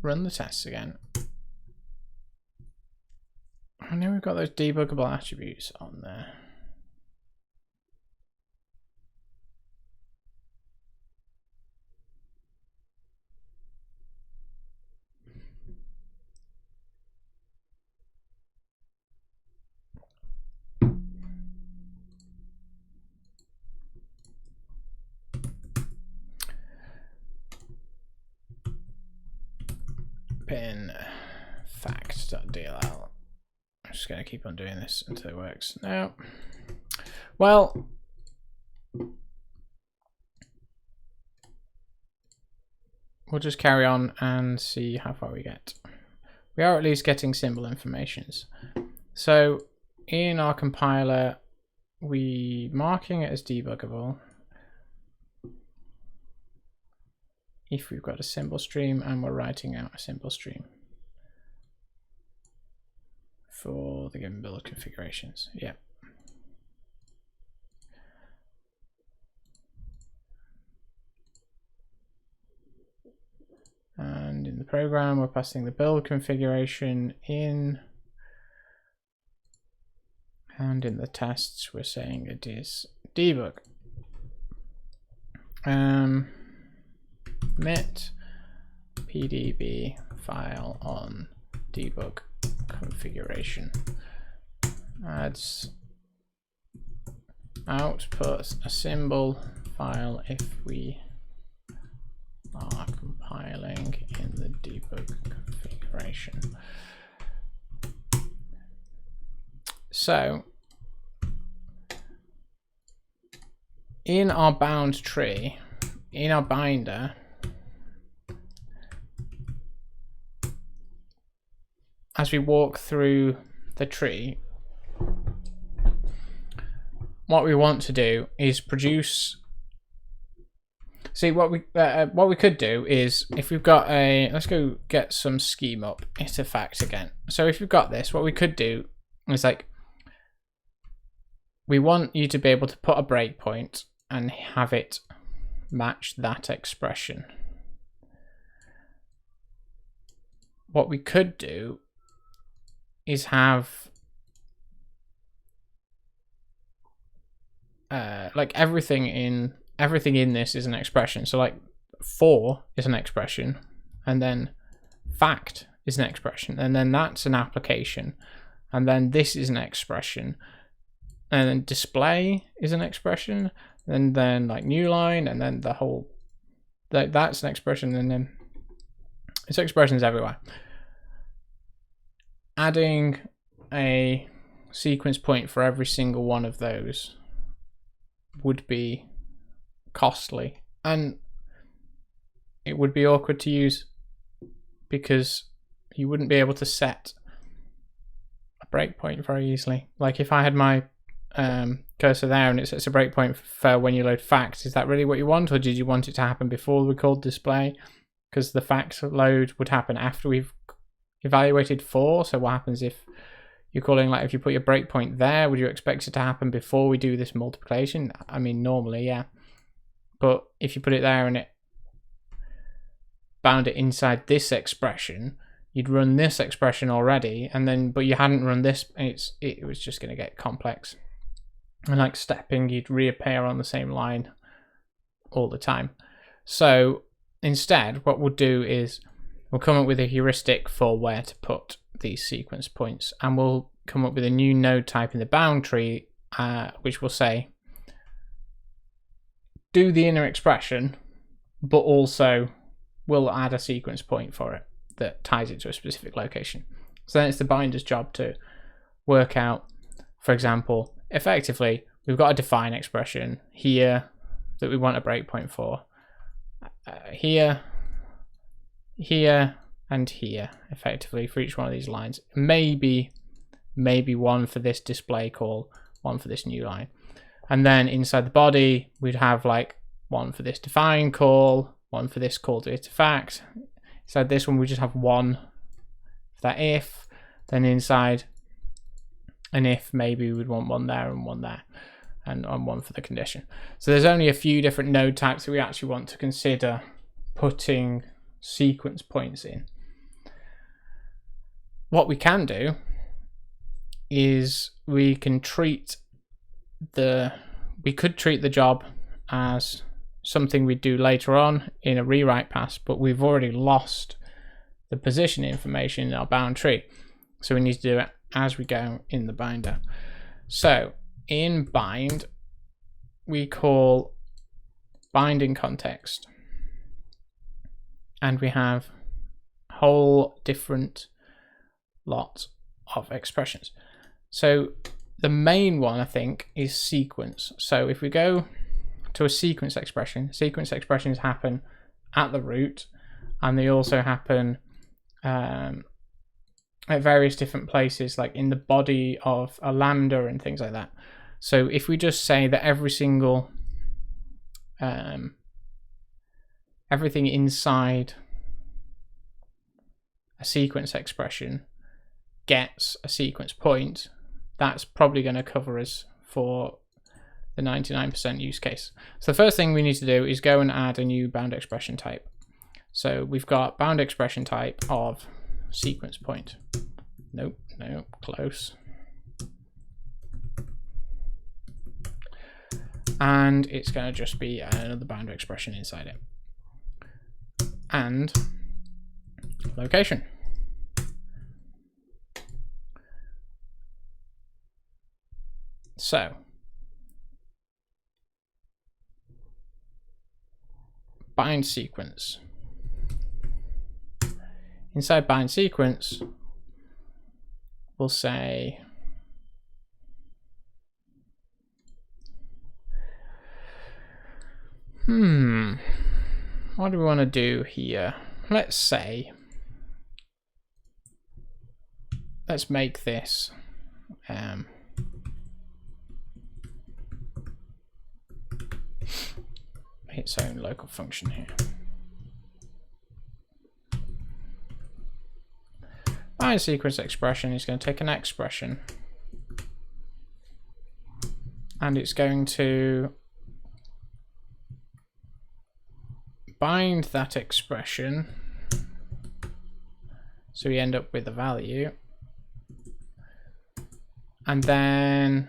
Run the tests again. And then we've got those debuggable attributes on there. Bin fact.dll. I'm just going to keep on doing this until it works. Now, well, we'll just carry on and see how far we get. We are at least getting symbol informations. So in our compiler, we marking it as debuggable if we've got a symbol stream and we're writing out a symbol stream for the given build configurations. Yeah. And in the program, we're passing the build configuration in. And in the tests, we're saying it is debug. Mit pdb file on debug configuration adds outputs a symbol file if we are compiling in the debug configuration. So in our bound tree, in our binder, as we walk through the tree, what we want to do is produce. See, what we could do is, if we've got a, let's go get some scheme up, hit a fact again. So if we've got this, what we could do is, like, we want you to be able to put a breakpoint and have it match that expression. What we could do is have like everything in this is an expression. So like for is an expression, and then fact is an expression, and then that's an application, and then this is an expression, and then display is an expression, and then like new line, and then the whole that's an expression, and then it's expressions everywhere. Adding a sequence point for every single one of those would be costly, and it would be awkward to use because you wouldn't be able to set a breakpoint very easily. Like if I had my cursor there and it sets a breakpoint for when you load facts, is that really what you want, or did you want it to happen before we called display? Because the facts load would happen after we've evaluated for. So what happens if you're calling, like, if you put your breakpoint there, would you expect it to happen before we do this multiplication? I mean, normally, yeah. But if you put it there and it bound it inside this expression, you'd run this expression already, and then but you hadn't run this, and it was just going to get complex. And like stepping, you'd reappear on the same line all the time. So instead, what we'll do is we'll come up with a heuristic for where to put these sequence points, and we'll come up with a new node type in the bound tree, which will say do the inner expression, but also we'll add a sequence point for it that ties it to a specific location. So then it's the binder's job to work out, for example, effectively, we've got a define expression here that we want a breakpoint for. Here, here and here, effectively, for each one of these lines. Maybe one for this display call, one for this new line. And then inside the body, we'd have like one for this define call, one for this call to iterfact. Inside this one, we just have one for that if. Then inside an if, maybe we'd want one there and one there, and one for the condition. So there's only a few different node types that we actually want to consider putting sequence points in. What we can do is we could treat the job as something we do later on in a rewrite pass, but we've already lost the position information in our bound tree. So we need to do it as we go in the binder. So in bind, we call binding context, and we have a whole different lot of expressions. So the main one, I think, is sequence. So if we go to a sequence expressions happen at the root, and they also happen at various different places, like in the body of a lambda and things like that. So if we just say that every single everything inside a sequence expression gets a sequence point, that's probably going to cover us for the 99% use case. So the first thing we need to do is go and add a new bound expression type. So we've got bound expression type of sequence point. Nope, close. And it's going to just be another bound expression inside it. And location. So bind sequence. Inside bind sequence, we'll say what do we want to do here? Let's make this its own local function here. Bind sequence expression is going to take an expression, and it's going to bind that expression so we end up with a value, and then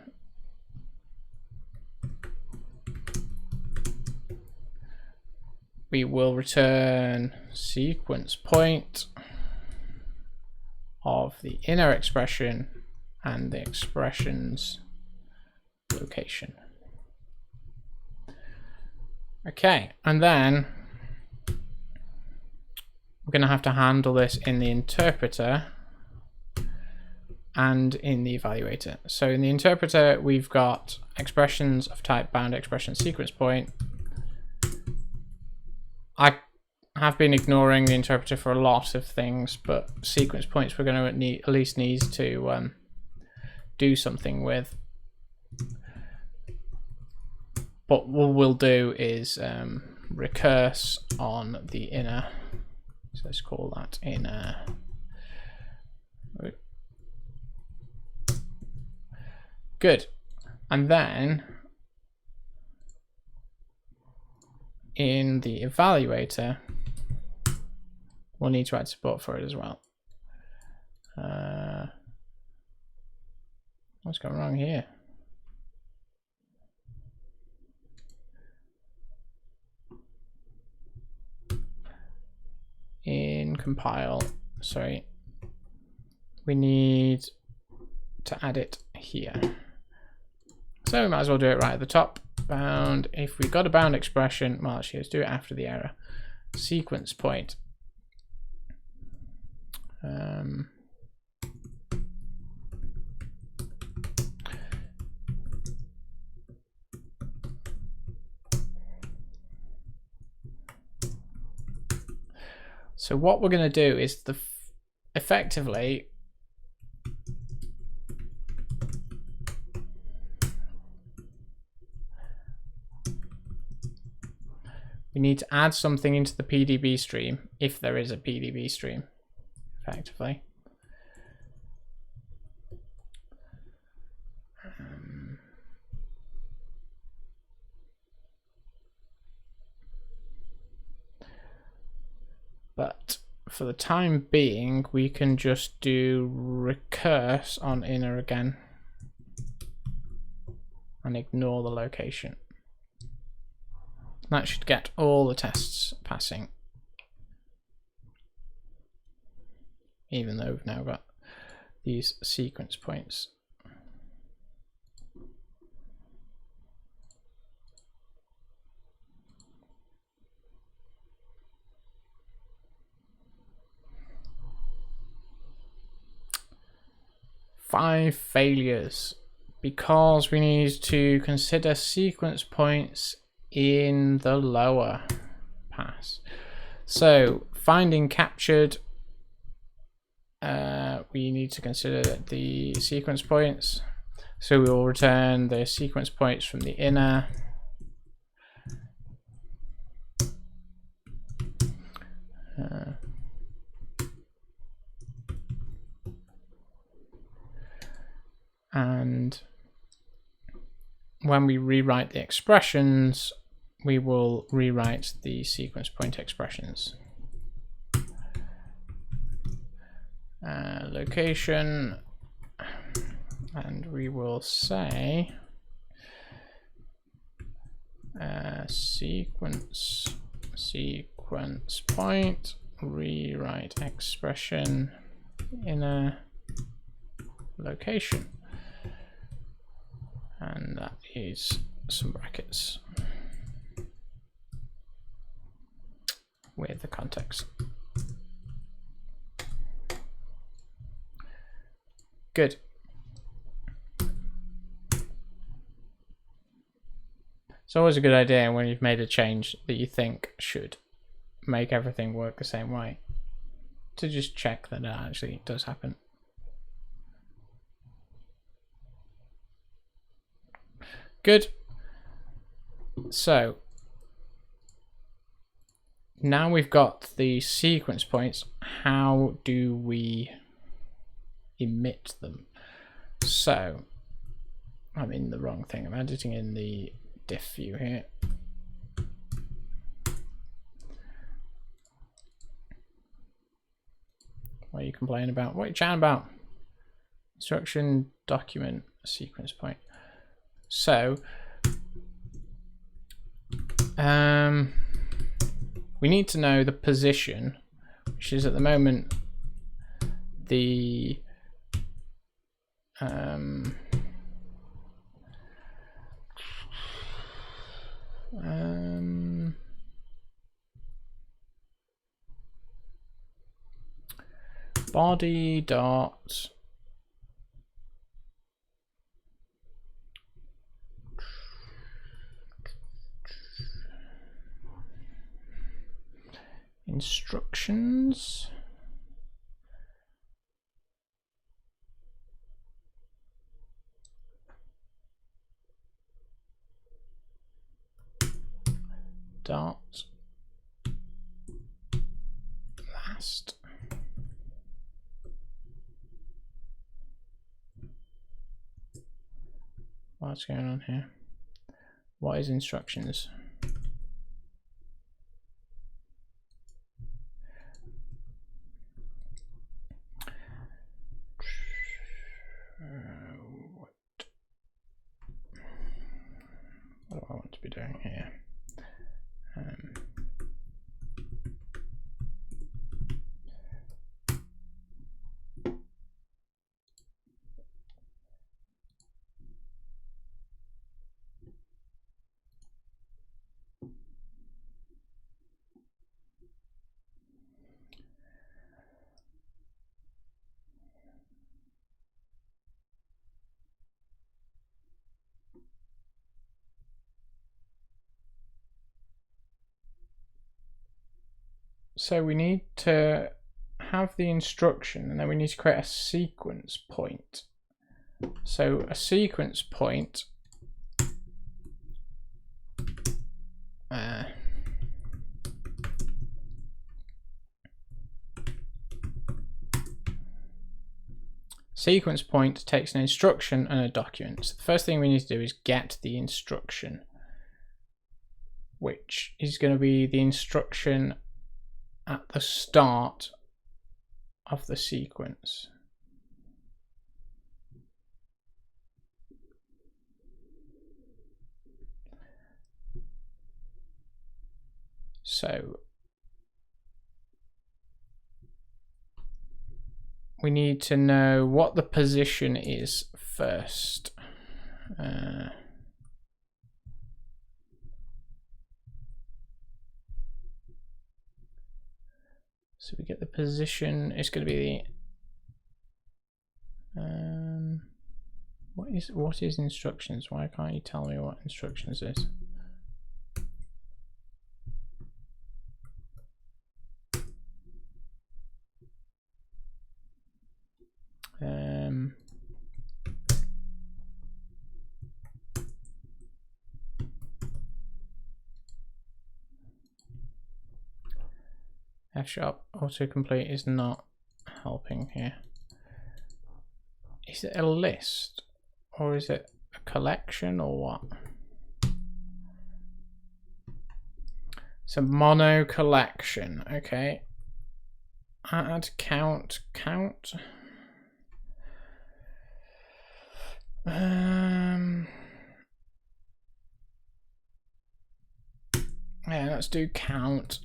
we will return sequence point of the inner expression and the expression's location. Okay, and then we're going to have to handle this in the interpreter and in the evaluator. So in the interpreter, we've got expressions of type bound expression sequence point. I have been ignoring the interpreter for a lot of things, but sequence points we're going to at least need to do something with. But what we'll do is recurse on the inner. So let's call that inner. Good. And then in the evaluator, we'll need to add support for it as well. What's going wrong here? In compile, sorry, we need to add it here. So we might as well do it right at the top. Bound, if we've got a bound expression, well, actually, let's do it after the error. Sequence point. So what we're going to do is effectively we need to add something into the PDB stream, if there is a PDB stream, effectively. But for the time being, we can just do recurse on inner again and ignore the location. That should get all the tests passing, even though we've now got these sequence points. Five failures because we need to consider sequence points in the lower pass. So finding captured, we need to consider the sequence points. So we will return the sequence points from the inner. And when we rewrite the expressions, we will rewrite the sequence point expressions. Location, and we will say sequence point rewrite expression inner location, and that is some brackets with the context. Good. It's always a good idea when you've made a change that you think should make everything work the same way to just check that it actually does happen. Good. So now we've got the sequence points. How do we emit them? So I'm in the wrong thing. I'm editing in the diff view here. What are you complaining about? What are you chatting about? Instruction document sequence point. So we need to know the position, which is at the moment the body dot instructions dot last. What's going on here? What is instructions? What do I want to be doing here? So we need to have the instruction, and then we need to create a sequence point. So a sequence point sequence point takes an instruction and a document. So the first thing we need to do is get the instruction, which is going to be the instruction at the start of the sequence. So we need to know what the position is first. So we get the position. It's going to be the what is instructions? Why can't you tell me what instructions is? F# autocomplete is not helping here. Is it a list or is it a collection or what? It's a mono collection. Okay. Add count. Yeah, let's do count.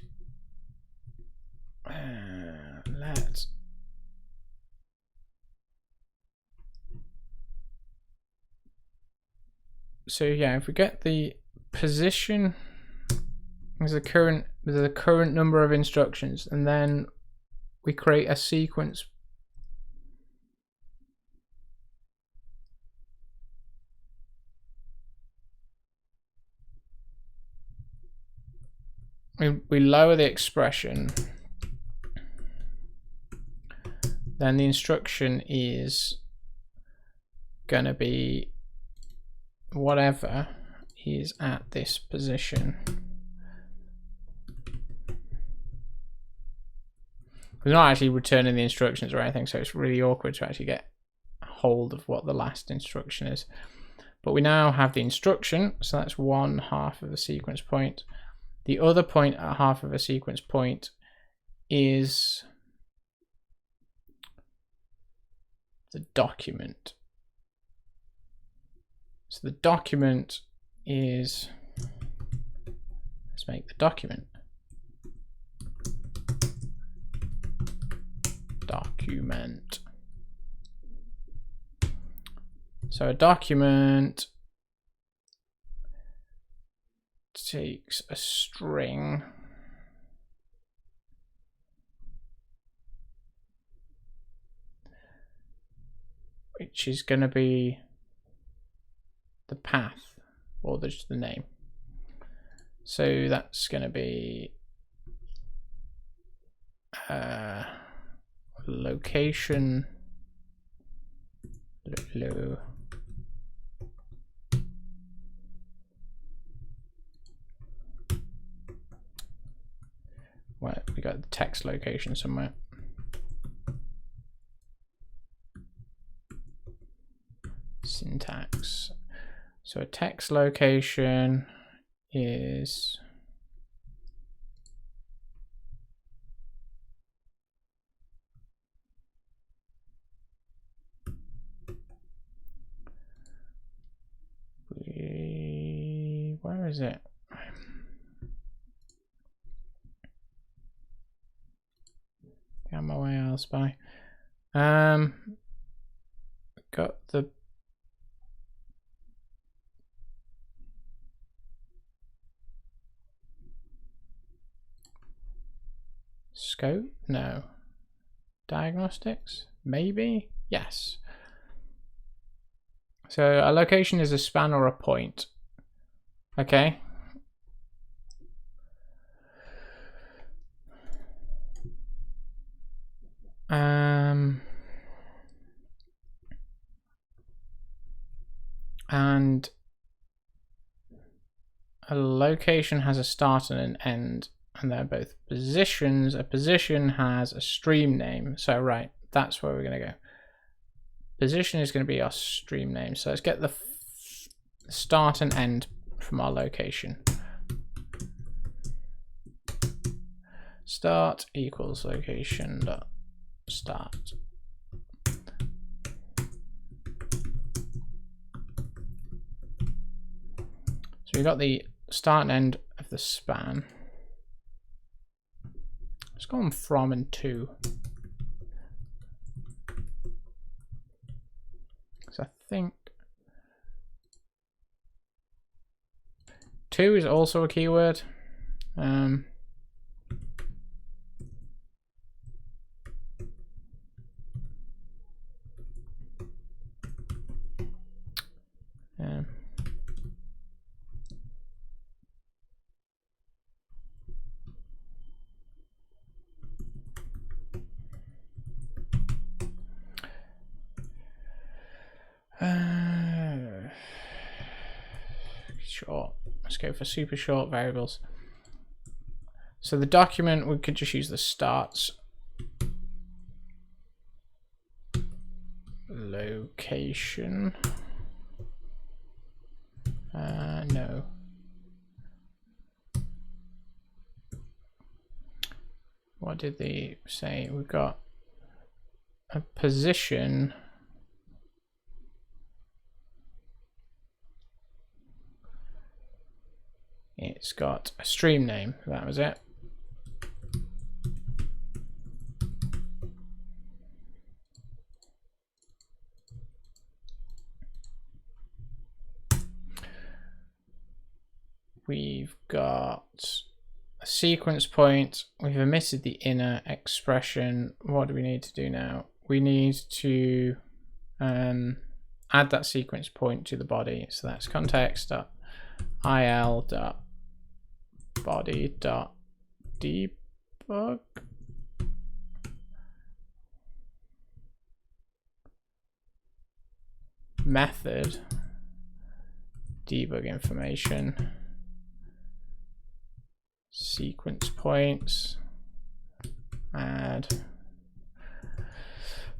So yeah, if we get the position as the current number of instructions, and then we create a sequence. We lower the expression, then the instruction is going to be whatever is at this position. We're not actually returning the instructions or anything, so it's really awkward to actually get hold of what the last instruction is. But we now have the instruction, so that's one half of a sequence point. The other point at half of a sequence point is the document. So the document is, let's make the document. Document. So a document takes a string which is going to be the path or just the name. So that's going to be location well, we got the text location somewhere. Syntax. So a text location is where is it? On my way else by. Got the scope? No. Diagnostics? Maybe? Yes. So a location is a span or a point. Okay. And a location has a start and an end, and they're both positions. A position has a stream name. So right, that's where we're going to go. Position is going to be our stream name. So let's get the start and end from our location. Start equals location dot start. So we've got the start and end of the span. Let's go on from and to. So I think 2 is also a keyword. Short. Let's go for super short variables. So the document, we could just use the starts location. No. What did they say? We've got a position. It's got a stream name. That was it. We've got a sequence point. We've omitted the inner expression. What do we need to do now? We need to add that sequence point to the body. So that's context.il.body.debug. Method debug information. Sequence points, add.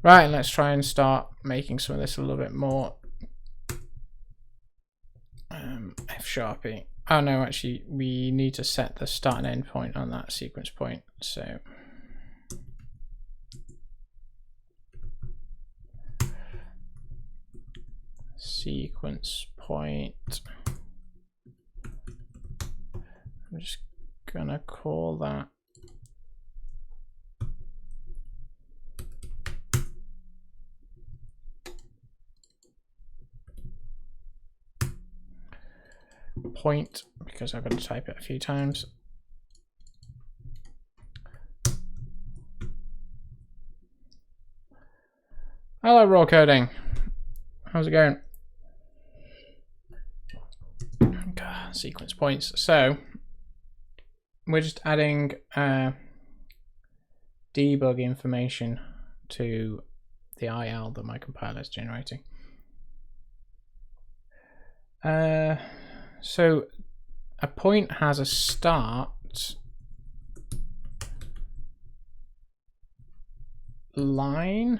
Right, let's try and start making some of this a little bit more F#y. Oh no, actually we need to set the start and end point on that sequence point. So sequence point. I'm just gonna call that point because I've got to type it a few times. Hello, raw coding. How's it going? God, sequence points. So we're just adding debug information to the IL that my compiler is generating. So a point has a start line,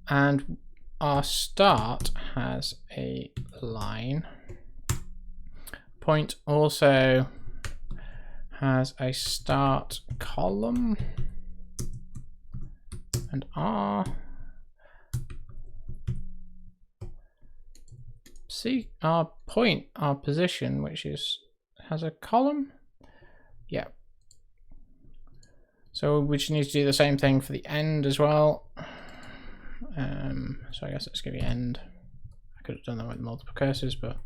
and our start has a line. Point also has a start column, and our point, our position, which has a column. Yeah. So we just need to do the same thing for the end as well. So I guess let's give you end. I could have done that with multiple cursors, but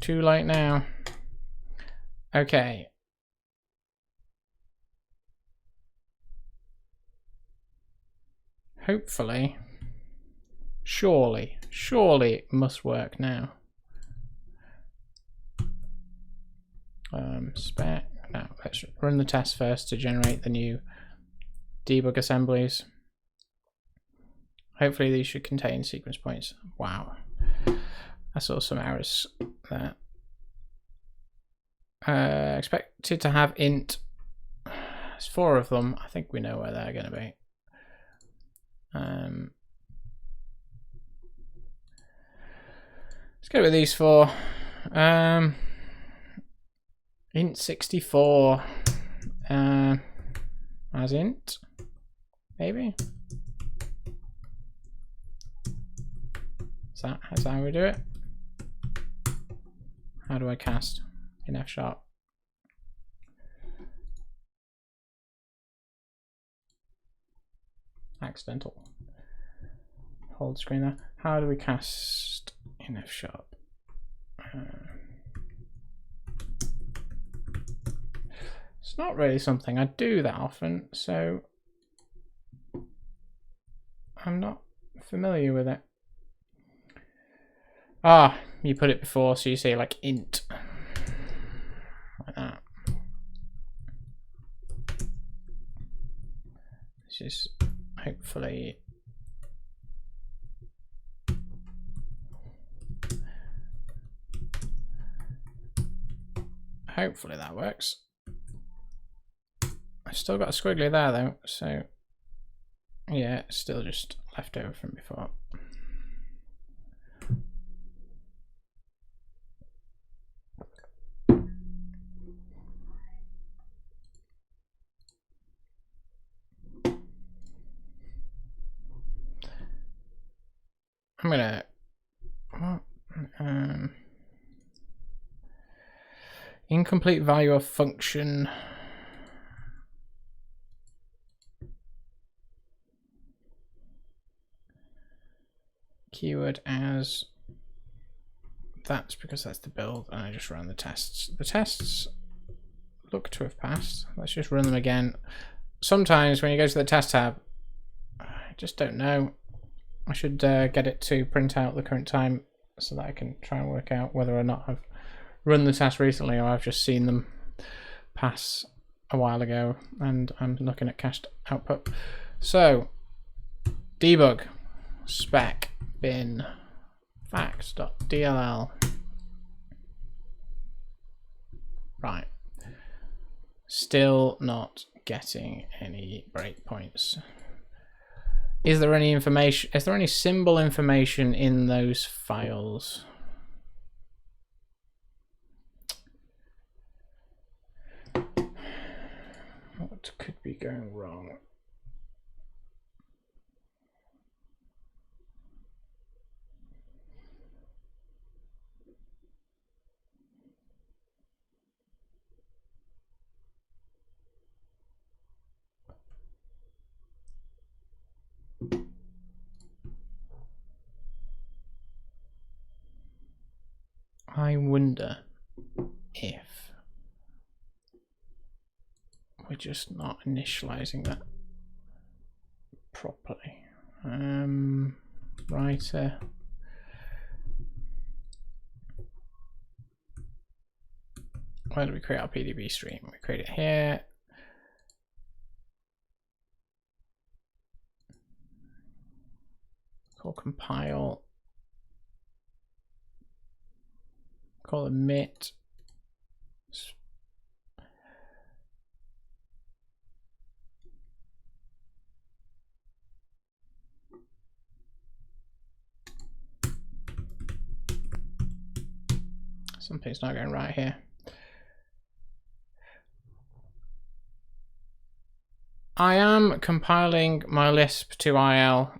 too late now. Okay. Hopefully, surely it must work now. Spec no, let's run the test first to generate the new debug assemblies. Hopefully these should contain sequence points. Wow, I saw some errors there. Expected to have int. There's 4 of them. I think we know where they're going to be. Let's go with these 4. Int 64 as int, maybe. Is that how we do it? How do I cast in F#? Accidental. Hold screen there. How do we cast in F#? It's not really something I do that often, so I'm not familiar with it. Ah, you put it before, so you say like int. Like that. This is hopefully that works. I've still got a squiggly there though, so yeah, it's still just left over from before. I'm gonna incomplete value of function. Keyword as. That's because that's the build, and I just ran the tests. The tests look to have passed. Let's just run them again. Sometimes when you go to the test tab, I just don't know. I should get it to print out the current time so that I can try and work out whether or not I've run the test recently or I've just seen them pass a while ago and I'm looking at cached output. So debug spec bin facts.dll. Right. Still not getting any breakpoints. Is there any information? Is there any symbol information in those files? What could be going wrong? I wonder if we're just not initializing that properly. Writer. Where do we create our PDB stream? We create it here. Call compile. Call emit. Something's not going right here. I am compiling my Lisp to IL.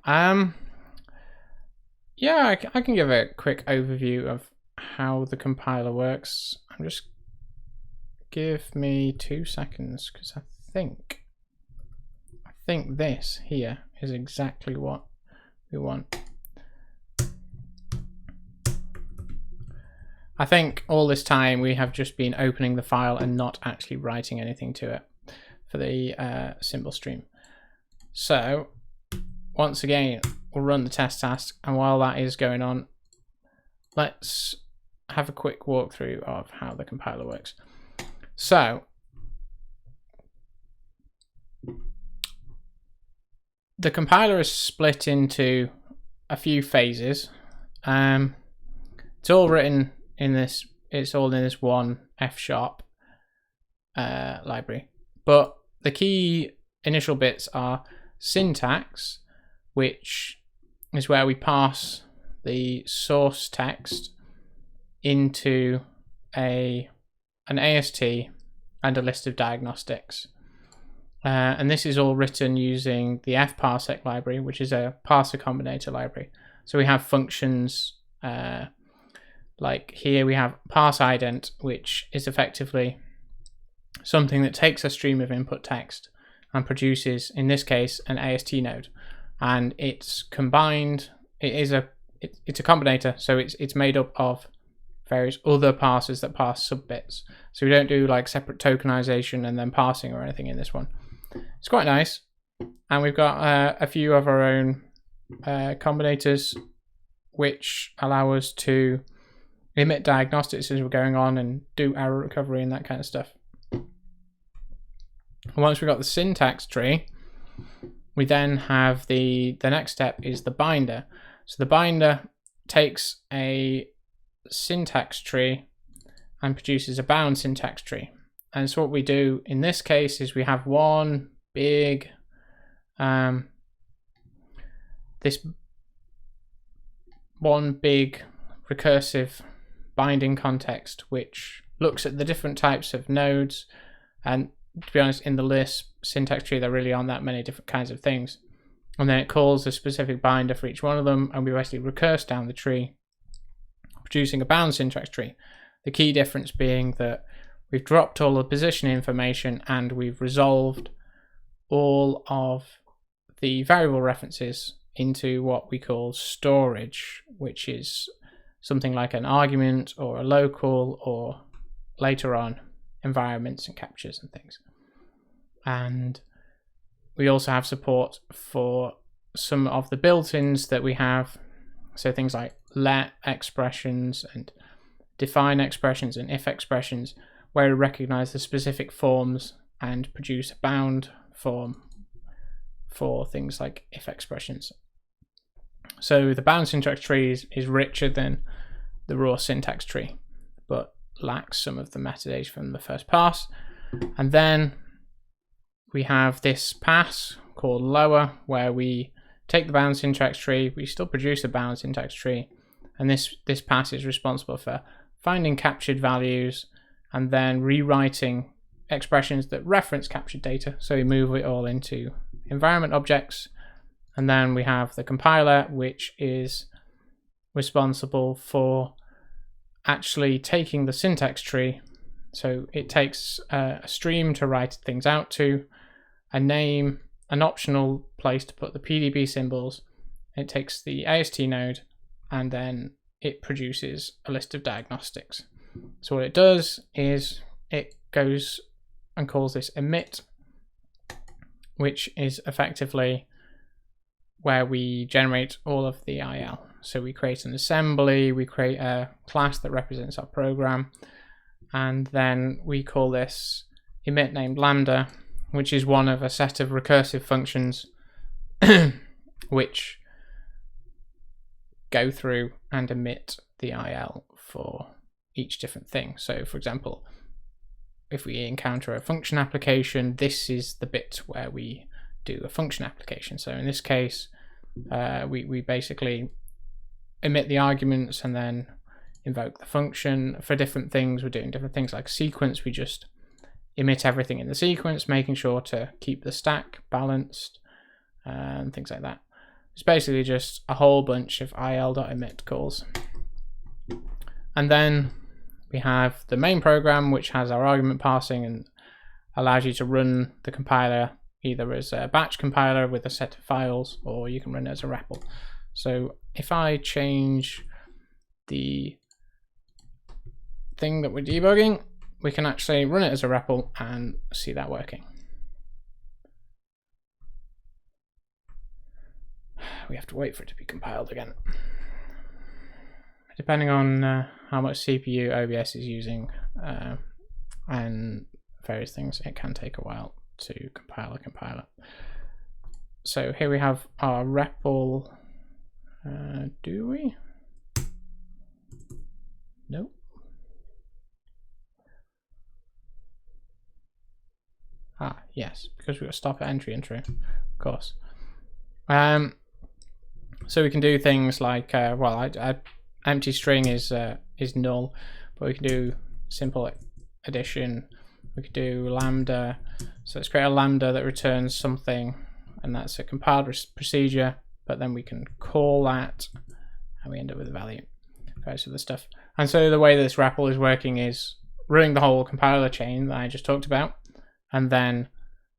Yeah, I can give a quick overview of how the compiler works. Give me 2 seconds because I think this here is exactly what we want. I think all this time we have just been opening the file and not actually writing anything to it for the symbol stream. So once again, we'll run the test task, and while that is going on, let's have a quick walkthrough of how the compiler works. So the compiler is split into a few phases. It's all written in this. It's all in this one F# library. But the key initial bits are syntax, which is where we pass the source text into an AST and a list of diagnostics. And this is all written using the fparsec library, which is a parser combinator library. So we have functions like here we have parseIdent, which is effectively something that takes a stream of input text and produces, in this case, an AST node. And it's combined. It's a combinator, so it's made up of various other parsers that parse subbits. So we don't do like separate tokenization and then parsing or anything in this one. It's quite nice, and we've got a few of our own combinators which allow us to emit diagnostics as we're going on and do error recovery and that kind of stuff. And once we've got the syntax tree, we then have the next step is the binder. So the binder takes a syntax tree and produces a bound syntax tree. And so what we do in this case is we have one big recursive binding context which looks at the different types of nodes. And to be honest, in the Lisp syntax tree there really aren't that many different kinds of things. And then it calls a specific binder for each one of them, and we basically recurse down the tree, producing a bound syntax tree. The key difference being that we've dropped all the position information and we've resolved all of the variable references into what we call storage, which is something like an argument or a local or later on environments and captures and things. And we also have support for some of the built-ins that we have. So things like let expressions and define expressions and if expressions, where we recognize the specific forms and produce a bound form for things like if expressions. So the bound syntax tree is richer than the raw syntax tree, but lacks some of the metadata from the first pass. And then we have this pass called lower, where we take the bound syntax tree, we still produce a bound syntax tree, and this pass is responsible for finding captured values and then rewriting expressions that reference captured data. So we move it all into environment objects. And then we have the compiler, which is responsible for actually taking the syntax tree. So it takes a stream to write things out to, a name, an optional place to put the PDB symbols. It takes the AST node, and then it produces a list of diagnostics. So what it does is it goes and calls this emit, which is effectively where we generate all of the IL. So we create an assembly, we create a class that represents our program, and then we call this emit named lambda, which is one of a set of recursive functions which go through and emit the IL for each different thing. So for example, if we encounter a function application, this is the bit where we do a function application. So in this case, we basically emit the arguments and then invoke the function. For different things, we're doing different things. Like sequence, we just emit everything in the sequence, making sure to keep the stack balanced and things like that. It's basically just a whole bunch of il.emit calls. And then we have the main program, which has our argument parsing and allows you to run the compiler either as a batch compiler with a set of files, or you can run it as a REPL. So if I change the thing that we're debugging, we can actually run it as a REPL and see that working. We have to wait for it to be compiled again. Depending on how much CPU OBS is using and various things, it can take a while to compile a compiler. So here we have our REPL. Do we? Nope. Ah, yes, because we've got stop at entry and true, of course. So we can do things like, empty string is null, but we can do simple addition. We could do lambda. So let's create a lambda that returns something, and that's a compiled procedure. But then we can call that, and we end up with a value. Most of the stuff. And so the way this REPL is working is running the whole compiler chain that I just talked about, and then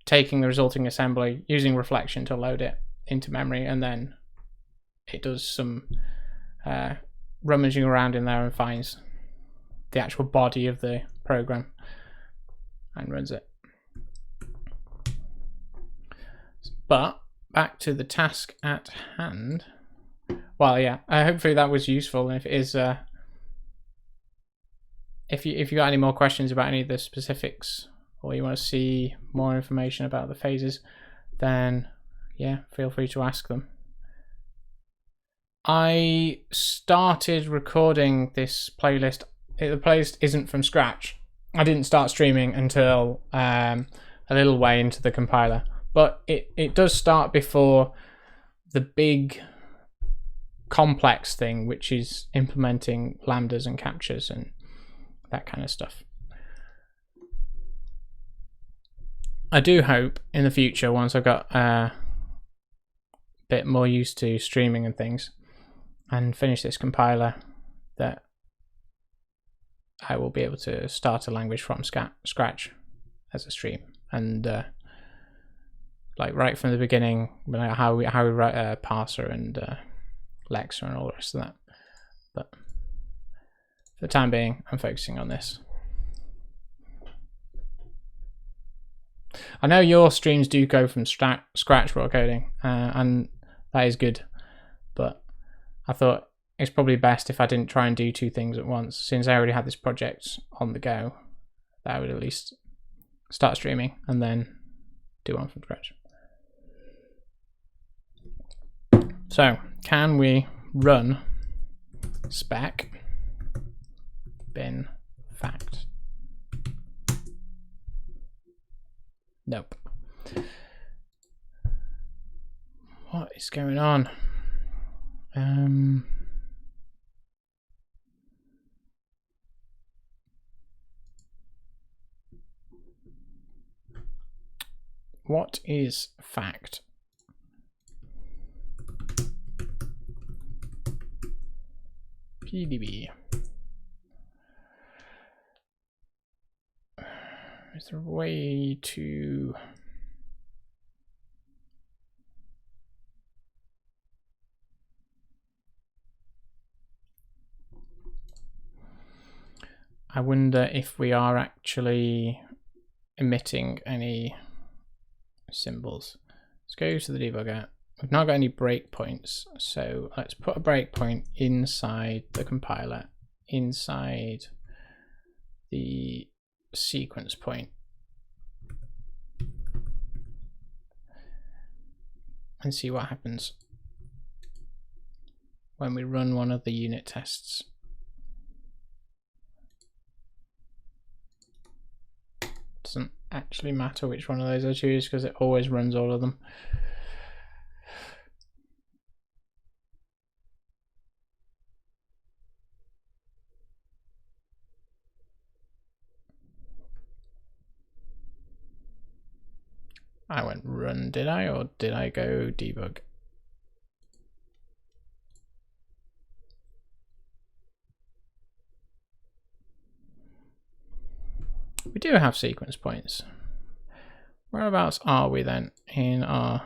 taking the resulting assembly, using reflection to load it into memory, and then it does some rummaging around in there and finds the actual body of the program and runs it. But back to the task at hand. Well, yeah, hopefully that was useful. And if it is, if you got any more questions about any of the specifics, or you want to see more information about the phases, then yeah, feel free to ask them. I started recording this playlist. The playlist isn't from scratch. I didn't start streaming until a little way into the compiler, but it does start before the big complex thing, which is implementing lambdas and captures and that kind of stuff. I do hope in the future, once I've got a bit more used to streaming and things and finish this compiler, that I will be able to start a language from scratch as a stream, and like right from the beginning, how we write a parser and lexer and all the rest of that. But for the time being, I'm focusing on this. I know your streams do go from scratch raw coding, and that is good, but I thought it's probably best if I didn't try and do two things at once. Since I already had this project on the go, that I would at least start streaming and then do one from scratch. So, can we run spec bin fact? Nope. What is going on? What is fact? PDB. Is there a way to... I wonder if we are actually emitting any symbols. Let's go to the debugger. We've not got any breakpoints, so let's put a breakpoint inside the compiler, inside the sequence point, and see what happens when we run one of the unit tests. Doesn't actually matter which one of those I choose because it always runs all of them. I went run, did I? Or did I go debug? We do have sequence points. Whereabouts are we then in our...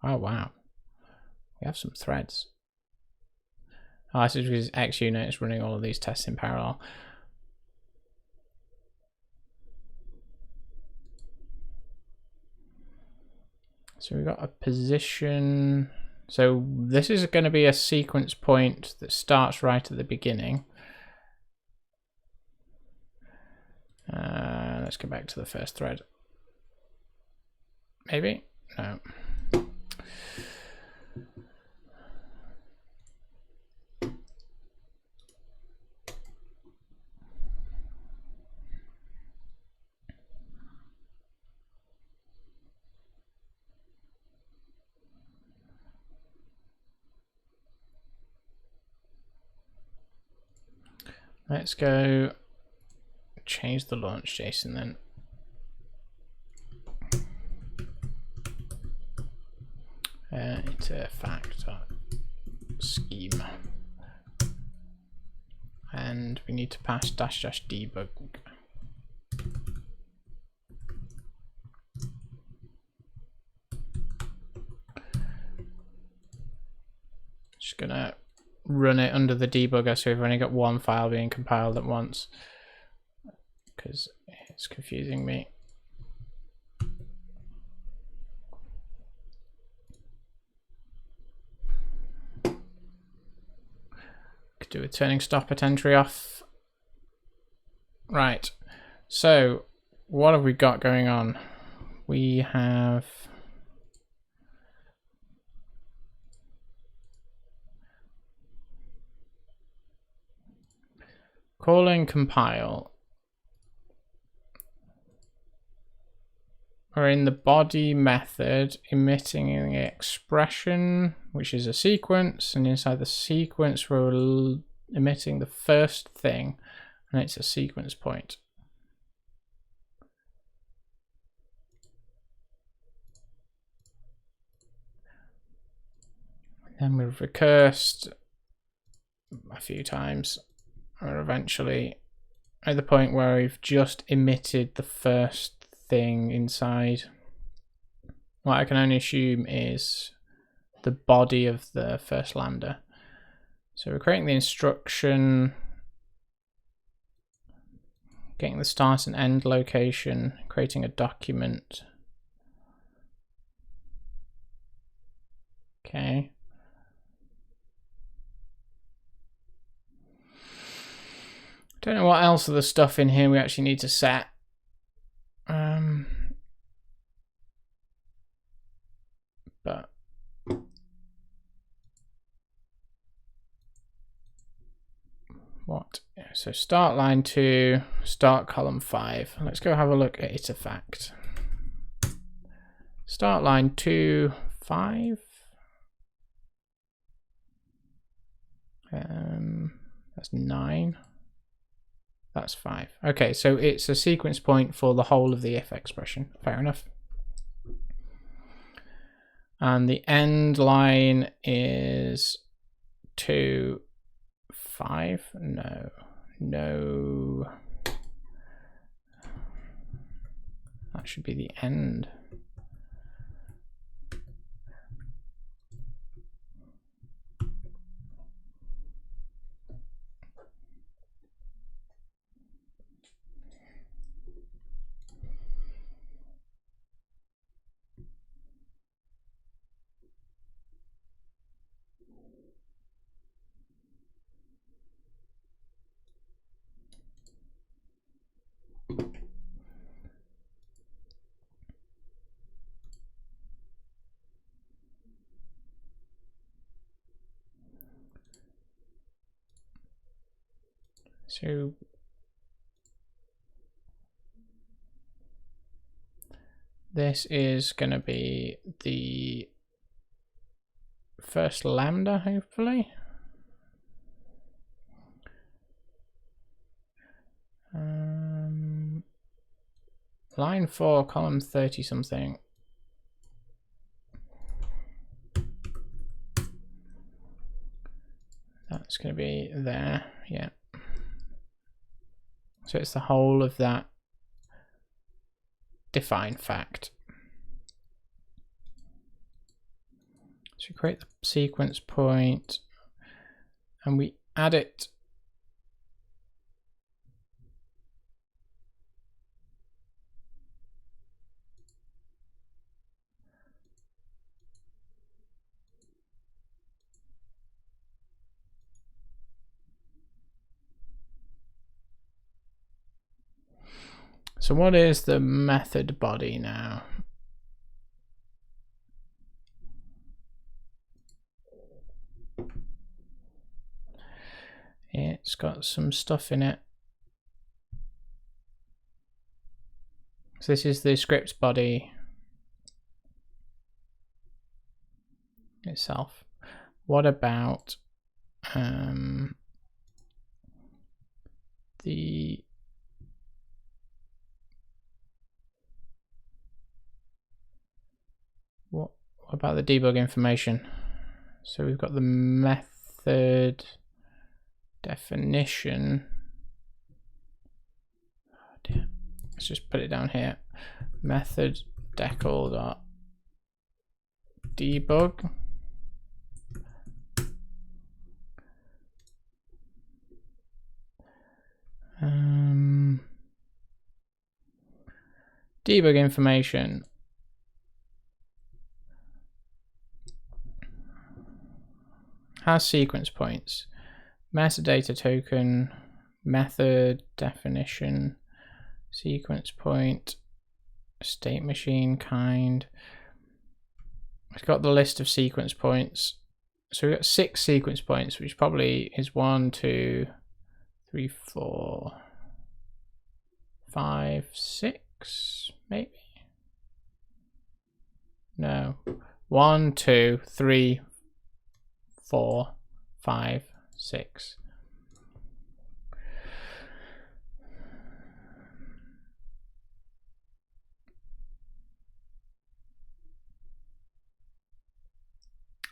Oh wow, we have some threads. Oh, this is because XUnit is running all of these tests in parallel. So we've got a position. So this is going to be a sequence point that starts right at the beginning. Let's go back to the first thread. Maybe? No. Let's go change the launch JSON then. Into fact.scheme. And we need to pass --debug. Just gonna run it under the debugger, so we've only got one file being compiled at once, because it's confusing me. Could do with turning stop at entry off. Right, so what have we got going on? We have calling compile. We're in the body method emitting an expression, which is a sequence, and inside the sequence we're emitting the first thing, and it's a sequence point. Then we've recursed a few times, or eventually at the point where we've just emitted the first thing inside. What I can only assume is the body of the first lambda. So we're creating the instruction, getting the start and end location, creating a document. Okay. Don't know what else of the stuff in here we actually need to set. But what? So start line 2, start column 5. Let's go have a look at itafact. Start line 2, 5. That's 9. That's 5. Okay, so it's a sequence point for the whole of the if expression. Fair enough. And the end line is 2, 5. No. That should be the end. So this is going to be the first lambda, hopefully. Line 4, column 30 something. That's going to be there, yeah. So it's the whole of that define fact. So we create the sequence point and we add it . So what is the method body now? It's got some stuff in it. So this is the script body itself. What about what about the debug information? So we've got the method definition. Oh dear. Let's just put it down here. Method decal.debug. Debug information. Has sequence points. Metadata token, method definition, sequence point, state machine kind. It's got the list of sequence points. So we've got 6 sequence points, which probably is 1, 2, 3, 4, 5, 6, maybe. No. 1, 2, 3, 4, 5, 6.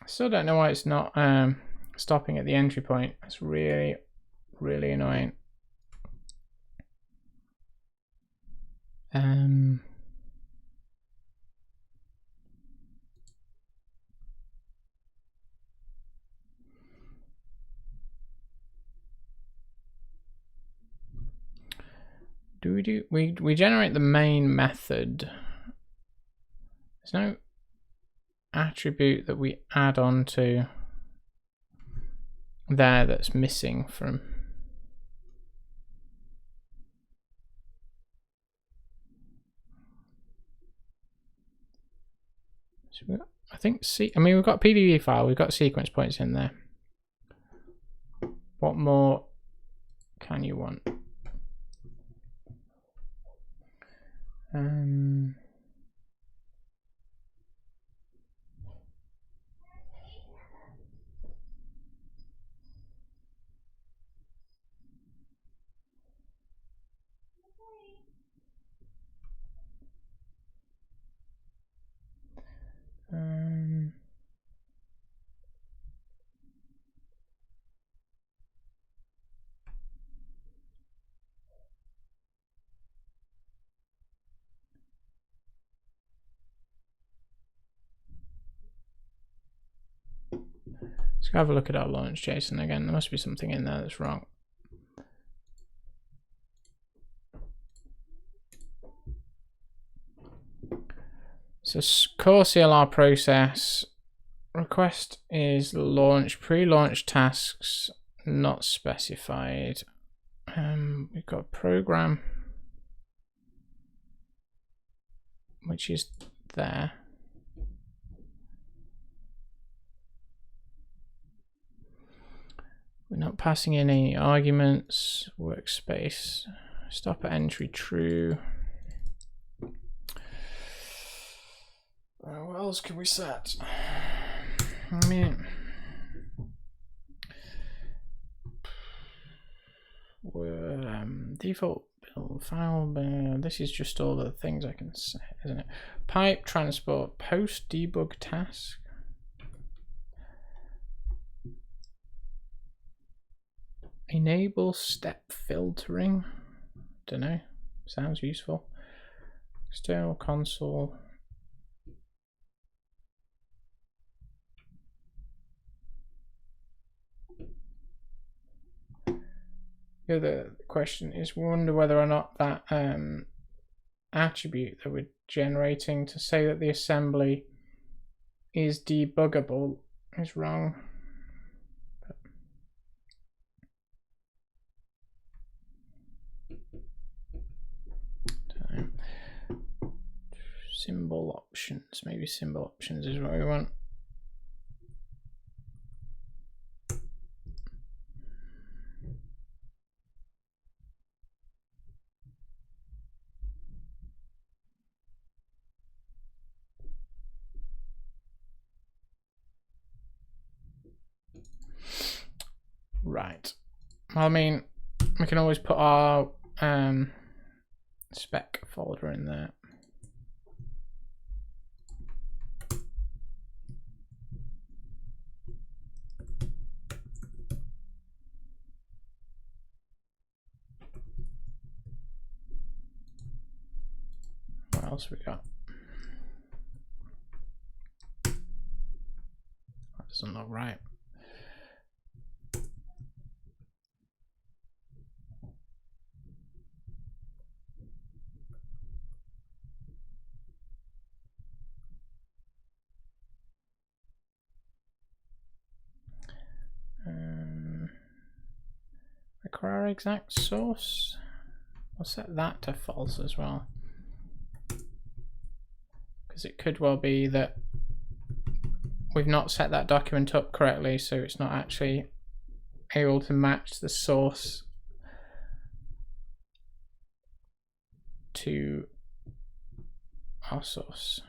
I still don't know why it's not stopping at the entry point. It's really, really annoying. We generate the main method. There's no attribute that we add on to there that's missing from. So I think we've got PDB file, we've got sequence points in there. What more can you want? Let's have a look at our launch JSON again. There must be something in there that's wrong. So core CLR process request is launch, pre-launch tasks not specified. We've got program, which is there. We're not passing in any arguments. Workspace, stop at entry true. What else can we set? I mean, default build file. This is just all the things I can set, isn't it? Pipe transport post debug task. Enable step filtering. Don't know. Sounds useful. External console. The other question is, we wonder whether or not that attribute that we're generating to say that the assembly is debuggable is wrong. Symbol options, maybe symbol options is what we want. Right. I mean, we can always put our spec folder in there. What else we got? That doesn't look right. Require exact source. I'll set that to false as well, because it could well be that we've not set that document up correctly, so it's not actually able to match the source to our source.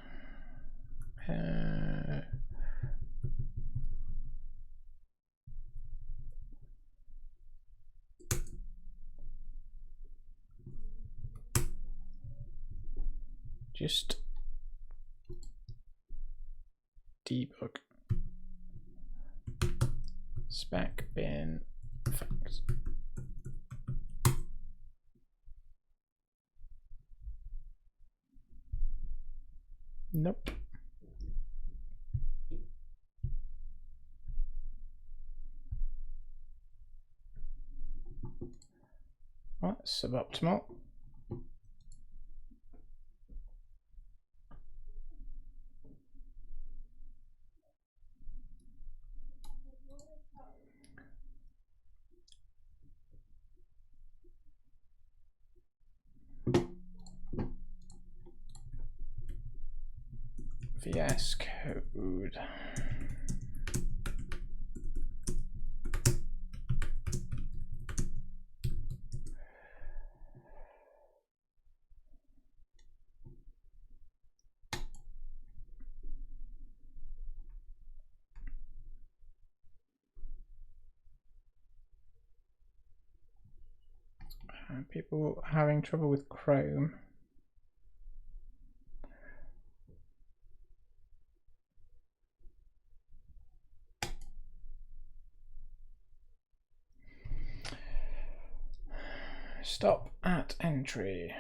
Just debug spec bin facts. Nope. Well, that's suboptimal. VS Code. People having trouble with Chrome. Stop at entry.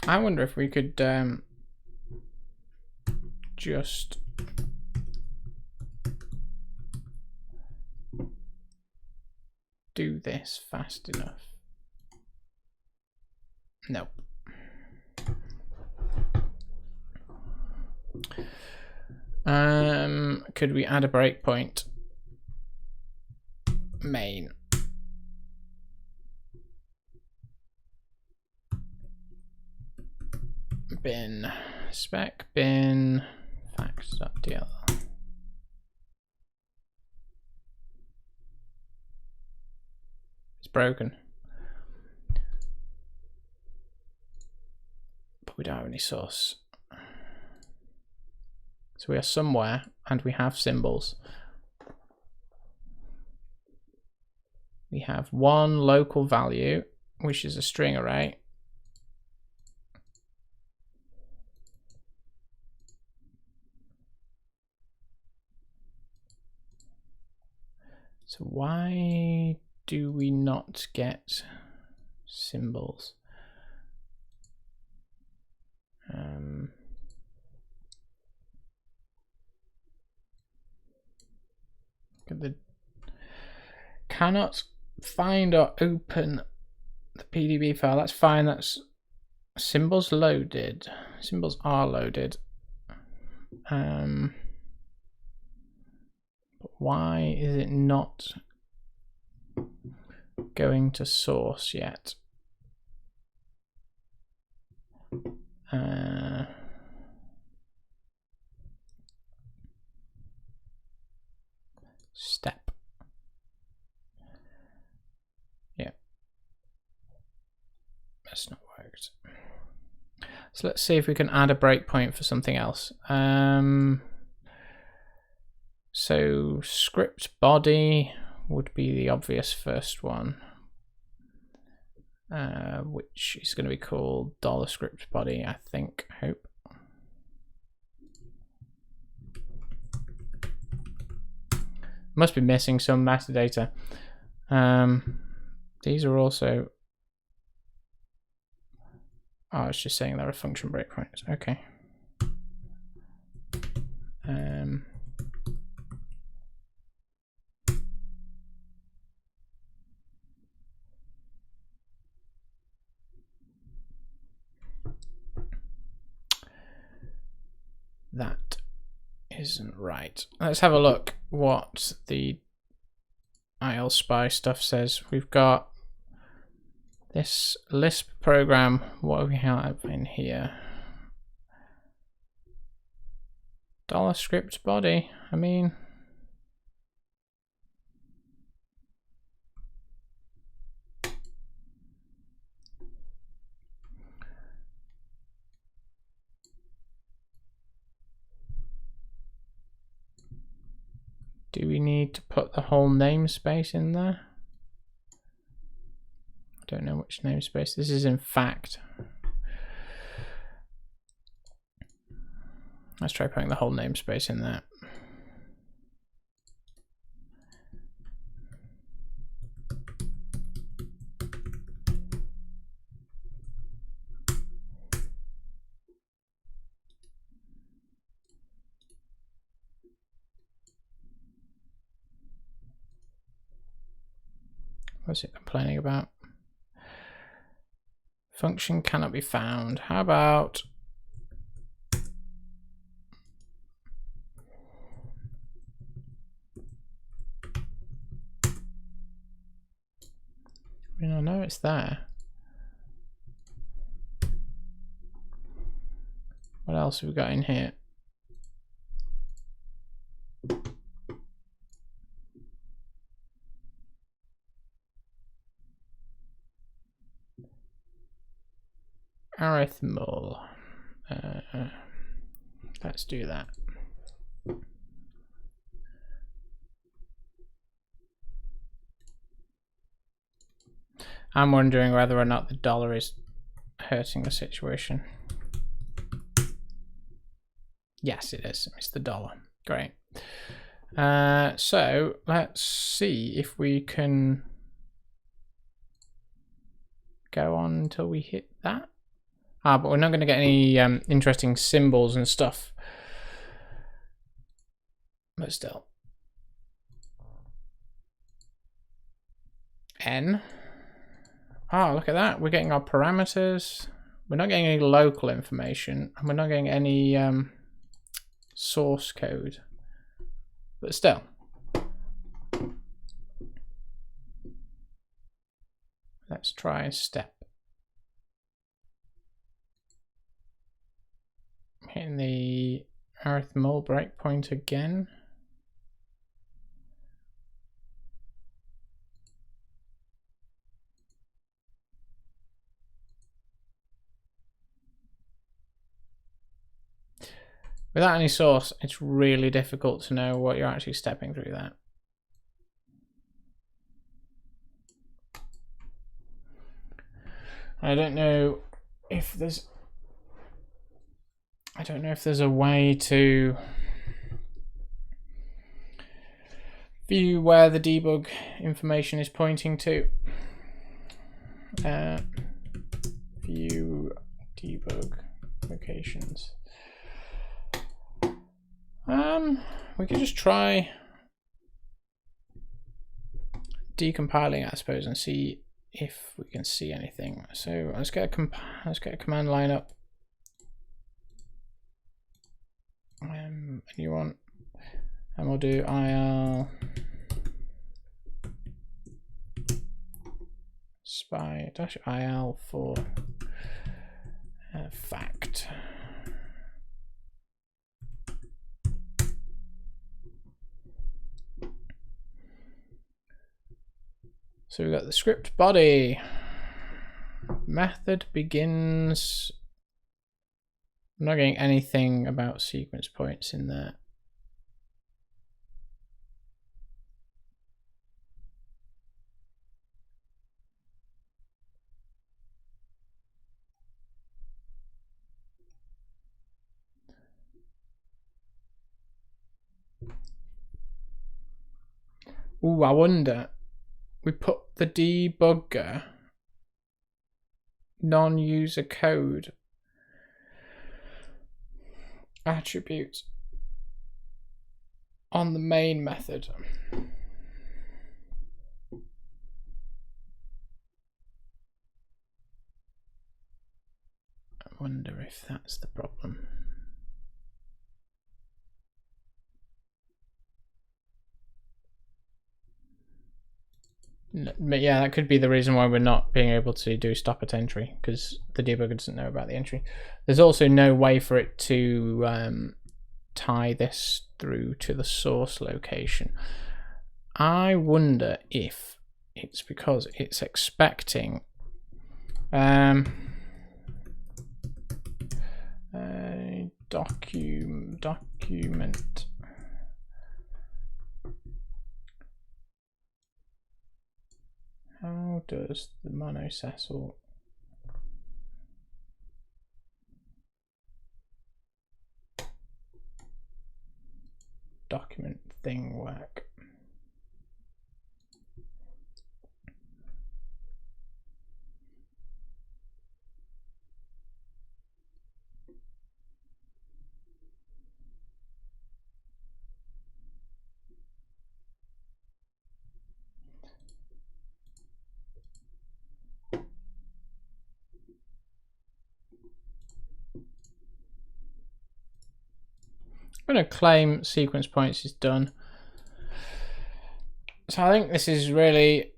I wonder if we could just do this fast enough. Nope. Could we add a breakpoint? Main. Bin spec bin facts.dll. It's broken, but we don't have any source. So we are somewhere and we have symbols. We have one local value, which is a string array. So why do we not get symbols? Cannot find or open the PDB file. That's fine. That's symbols loaded. Symbols are loaded. But why is it not going to source yet? Step. Yeah. That's not worked. So let's see if we can add a breakpoint for something else. So script body would be the obvious first one, which is going to be called $script body, I think, hope. Must be missing some metadata. These are also, oh, it's just saying there are function breakpoints. Okay. That isn't right. Let's have a look what the ILSpy stuff says. We've got this Lisp program. What do we have in here? $script body. I mean, do we need to put the whole namespace in there? I don't know which namespace. This is in fact. Let's try putting the whole namespace in there. What's it complaining about? Function cannot be found. How about I mean, I know it's there. What else have we got in here? Arithmal. Let's do that. I'm wondering whether or not the dollar is hurting the situation. Yes, it is. It's the dollar. Great. So let's see if we can go on until we hit that. But we're not going to get any interesting symbols and stuff. But still. N. Oh, look at that. We're getting our parameters. We're not getting any local information. And we're not getting any source code. But still. Let's try step. Hitting the arithmal breakpoint again. Without any source, it's really difficult to know what you're actually stepping through that. I don't know if there's a way to view where the debug information is pointing to. View debug locations. We could just try decompiling it, I suppose, and see if we can see anything. So let's get a command line up. A new one, and we'll do il spy -il for fact. So we've got the script body. Method begins. I'm not getting anything about sequence points in there. Ooh, I wonder. We put the debugger non-user code attribute on the main method. I wonder if that's the problem. But yeah, that could be the reason why we're not being able to do stop at entry, because the debugger doesn't know about the entry. There's also no way for it to tie this through to the source location. I wonder if it's because it's expecting a document. How does the monosessel document thing work? I'm going to claim sequence points is done. So I think this is really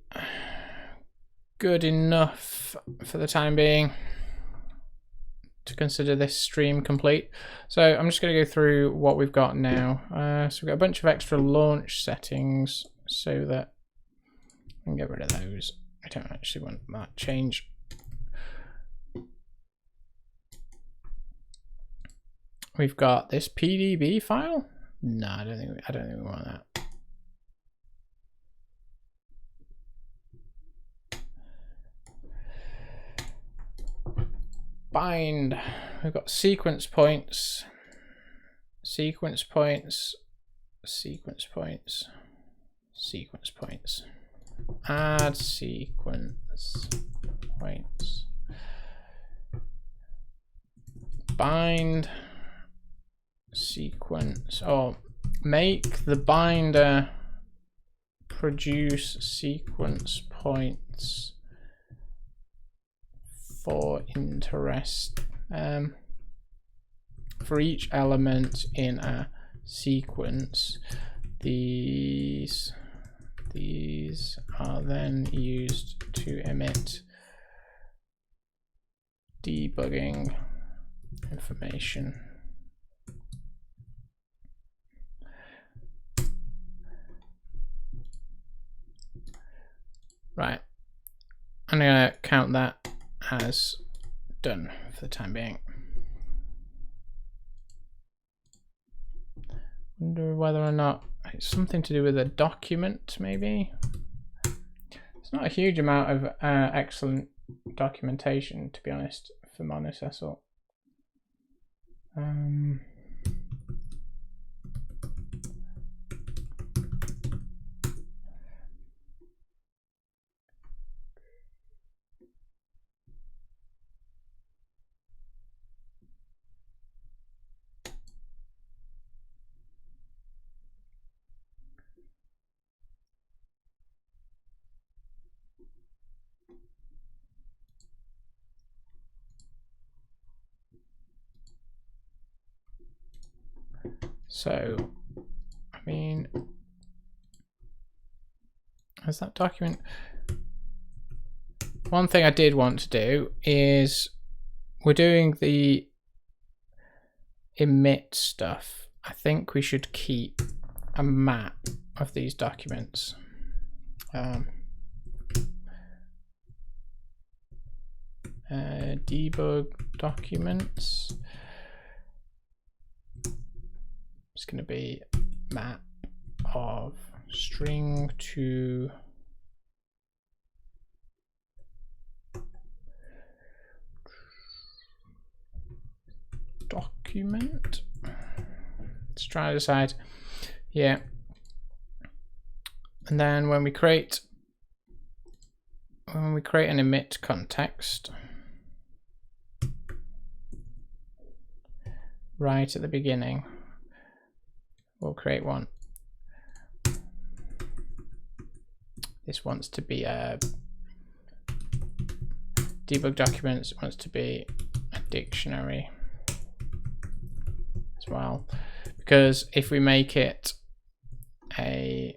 good enough for the time being to consider this stream complete. So I'm just going to go through what we've got now. So we've got a bunch of extra launch settings so that I can get rid of those. I don't actually want that change. We've got this PDB file. No, I don't think we want that. Bind. We've got sequence points, sequence points, sequence points, sequence points. Add sequence points. Bind sequence, or make the binder produce sequence points for interest for each element in a sequence. These are then used to emit debugging information. Right, I'm going to count that as done for the time being. Wonder whether or not it's something to do with a document, maybe. It's not a huge amount of excellent documentation, to be honest, for monosessel. So, I mean, has that document? One thing I did want to do is we're doing the emit stuff. I think we should keep a map of these documents. Debug documents. It's going to be map of string to document. Let's try to decide. Yeah. And then when we create an emit context right at the beginning, we'll create one. This wants to be a debug documents, it wants to be a dictionary as well, because if we make it a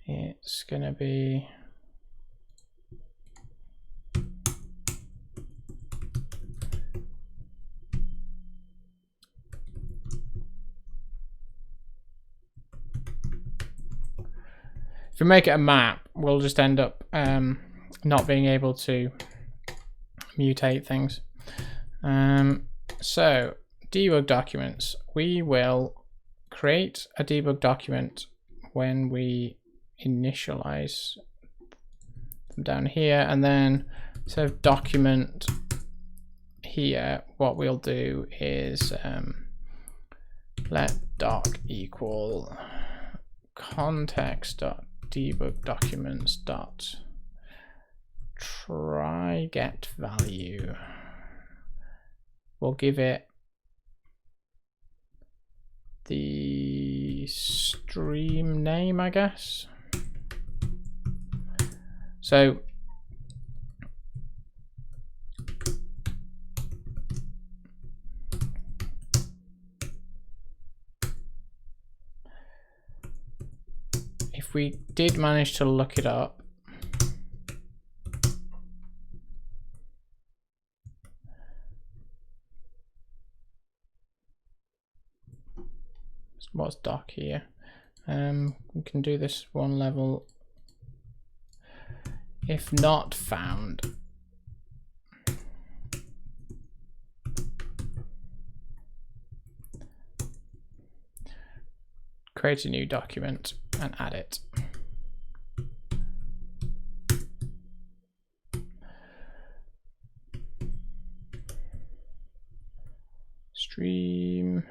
it's gonna be if we make it a map, we'll just end up not being able to mutate things. So debug documents, we will create a debug document when we initialize them down here, and then instead of document here, what we'll do is let doc equal context.debug documents dot try get value. We'll give it the stream name, I guess. So if we did manage to look it up, what's doc here? We can do this one level. If not found, create a new document and add it. Stream.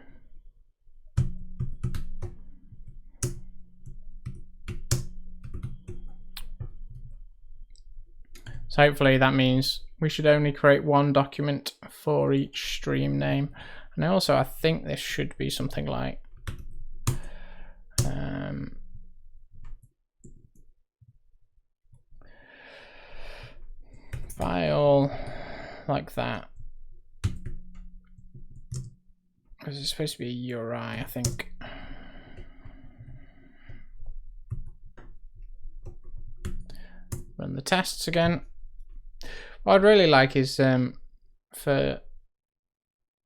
So hopefully that means we should only create one document for each stream name. And also I think this should be something like file like that. Because it's supposed to be a URI, I think. Run the tests again. What I'd really like is for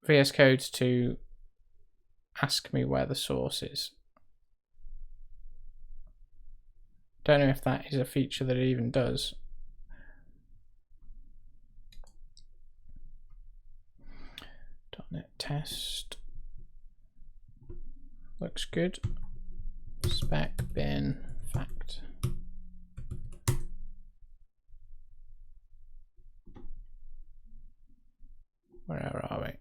VS Code to ask me where the source is. Don't know if that is a feature that it even does. .NET test looks good. Spec bin fact. Where are we?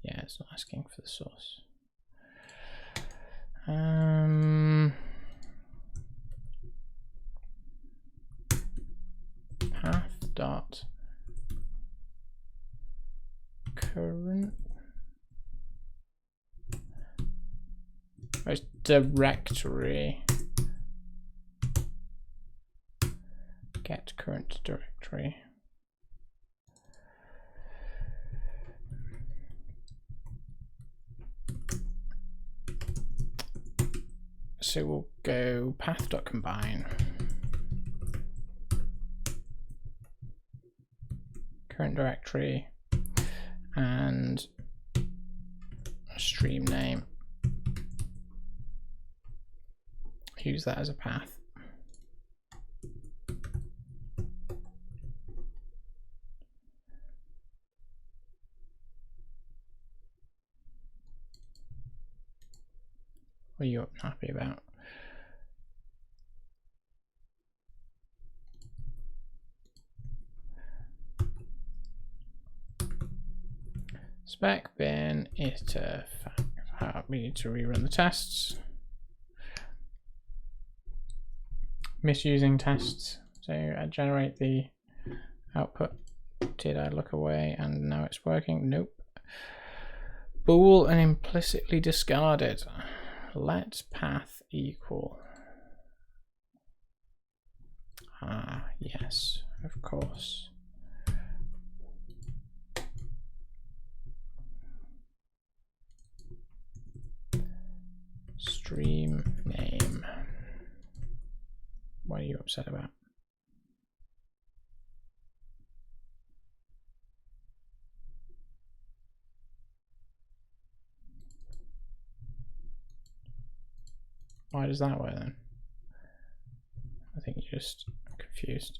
Yeah, it's not asking for the source. Path dot current. Where's directory? Get current directory. So we'll go path.combine. Current directory and stream name. Use that as a path. What are you happy about? spec bin iter fact. We need to rerun the tests. Misusing tests. So I generate the output. Did I look away and now it's working? Nope. Bool and implicitly discarded. Let path equal. Ah, yes, of course. Stream name. What are you upset about? Why does that work then? I think you're just confused.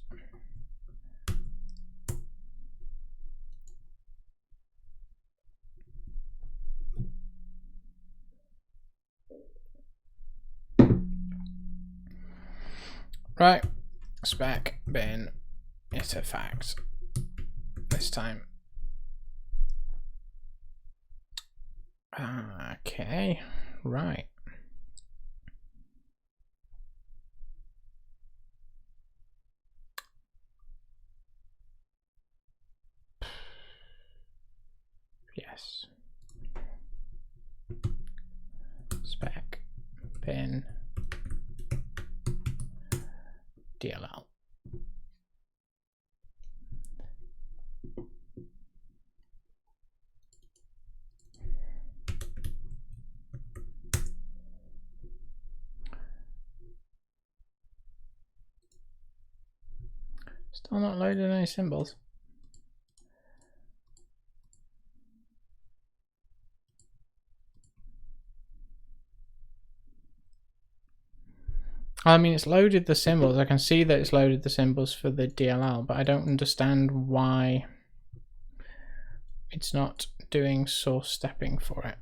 Right, spec bin iter fact this time. Okay, right. Yes. Spec bin DLL. Still not loading any symbols. I mean, it's loaded the symbols. I can see that it's loaded the symbols for the DLL, but I don't understand why it's not doing source stepping for it.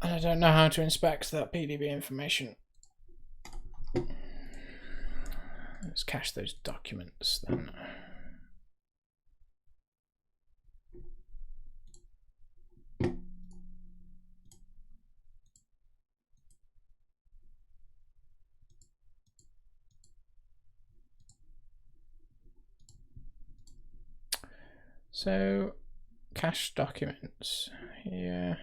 And I don't know how to inspect that PDB information. Let's cache those documents then. So, cache documents here.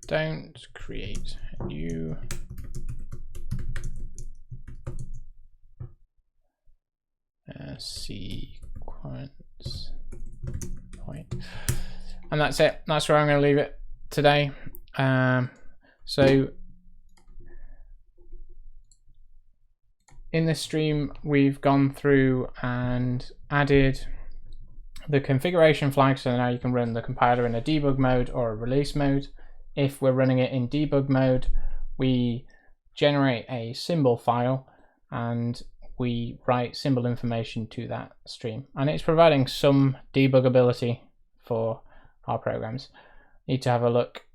Don't create a new sequence point. And that's it. That's where I'm going to leave it today. So in this stream, we've gone through and added the configuration flag, so now you can run the compiler in a debug mode or a release mode. If we're running it in debug mode, we generate a symbol file and we write symbol information to that stream, and it's providing some debuggability for our programs. Need to have a look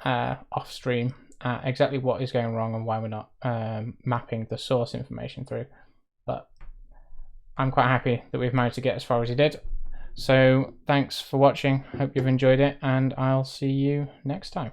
off stream at exactly what is going wrong and why we're not mapping the source information through, but I'm quite happy that we've managed to get as far as we did. So thanks for watching, hope you've enjoyed it, and I'll see you next time.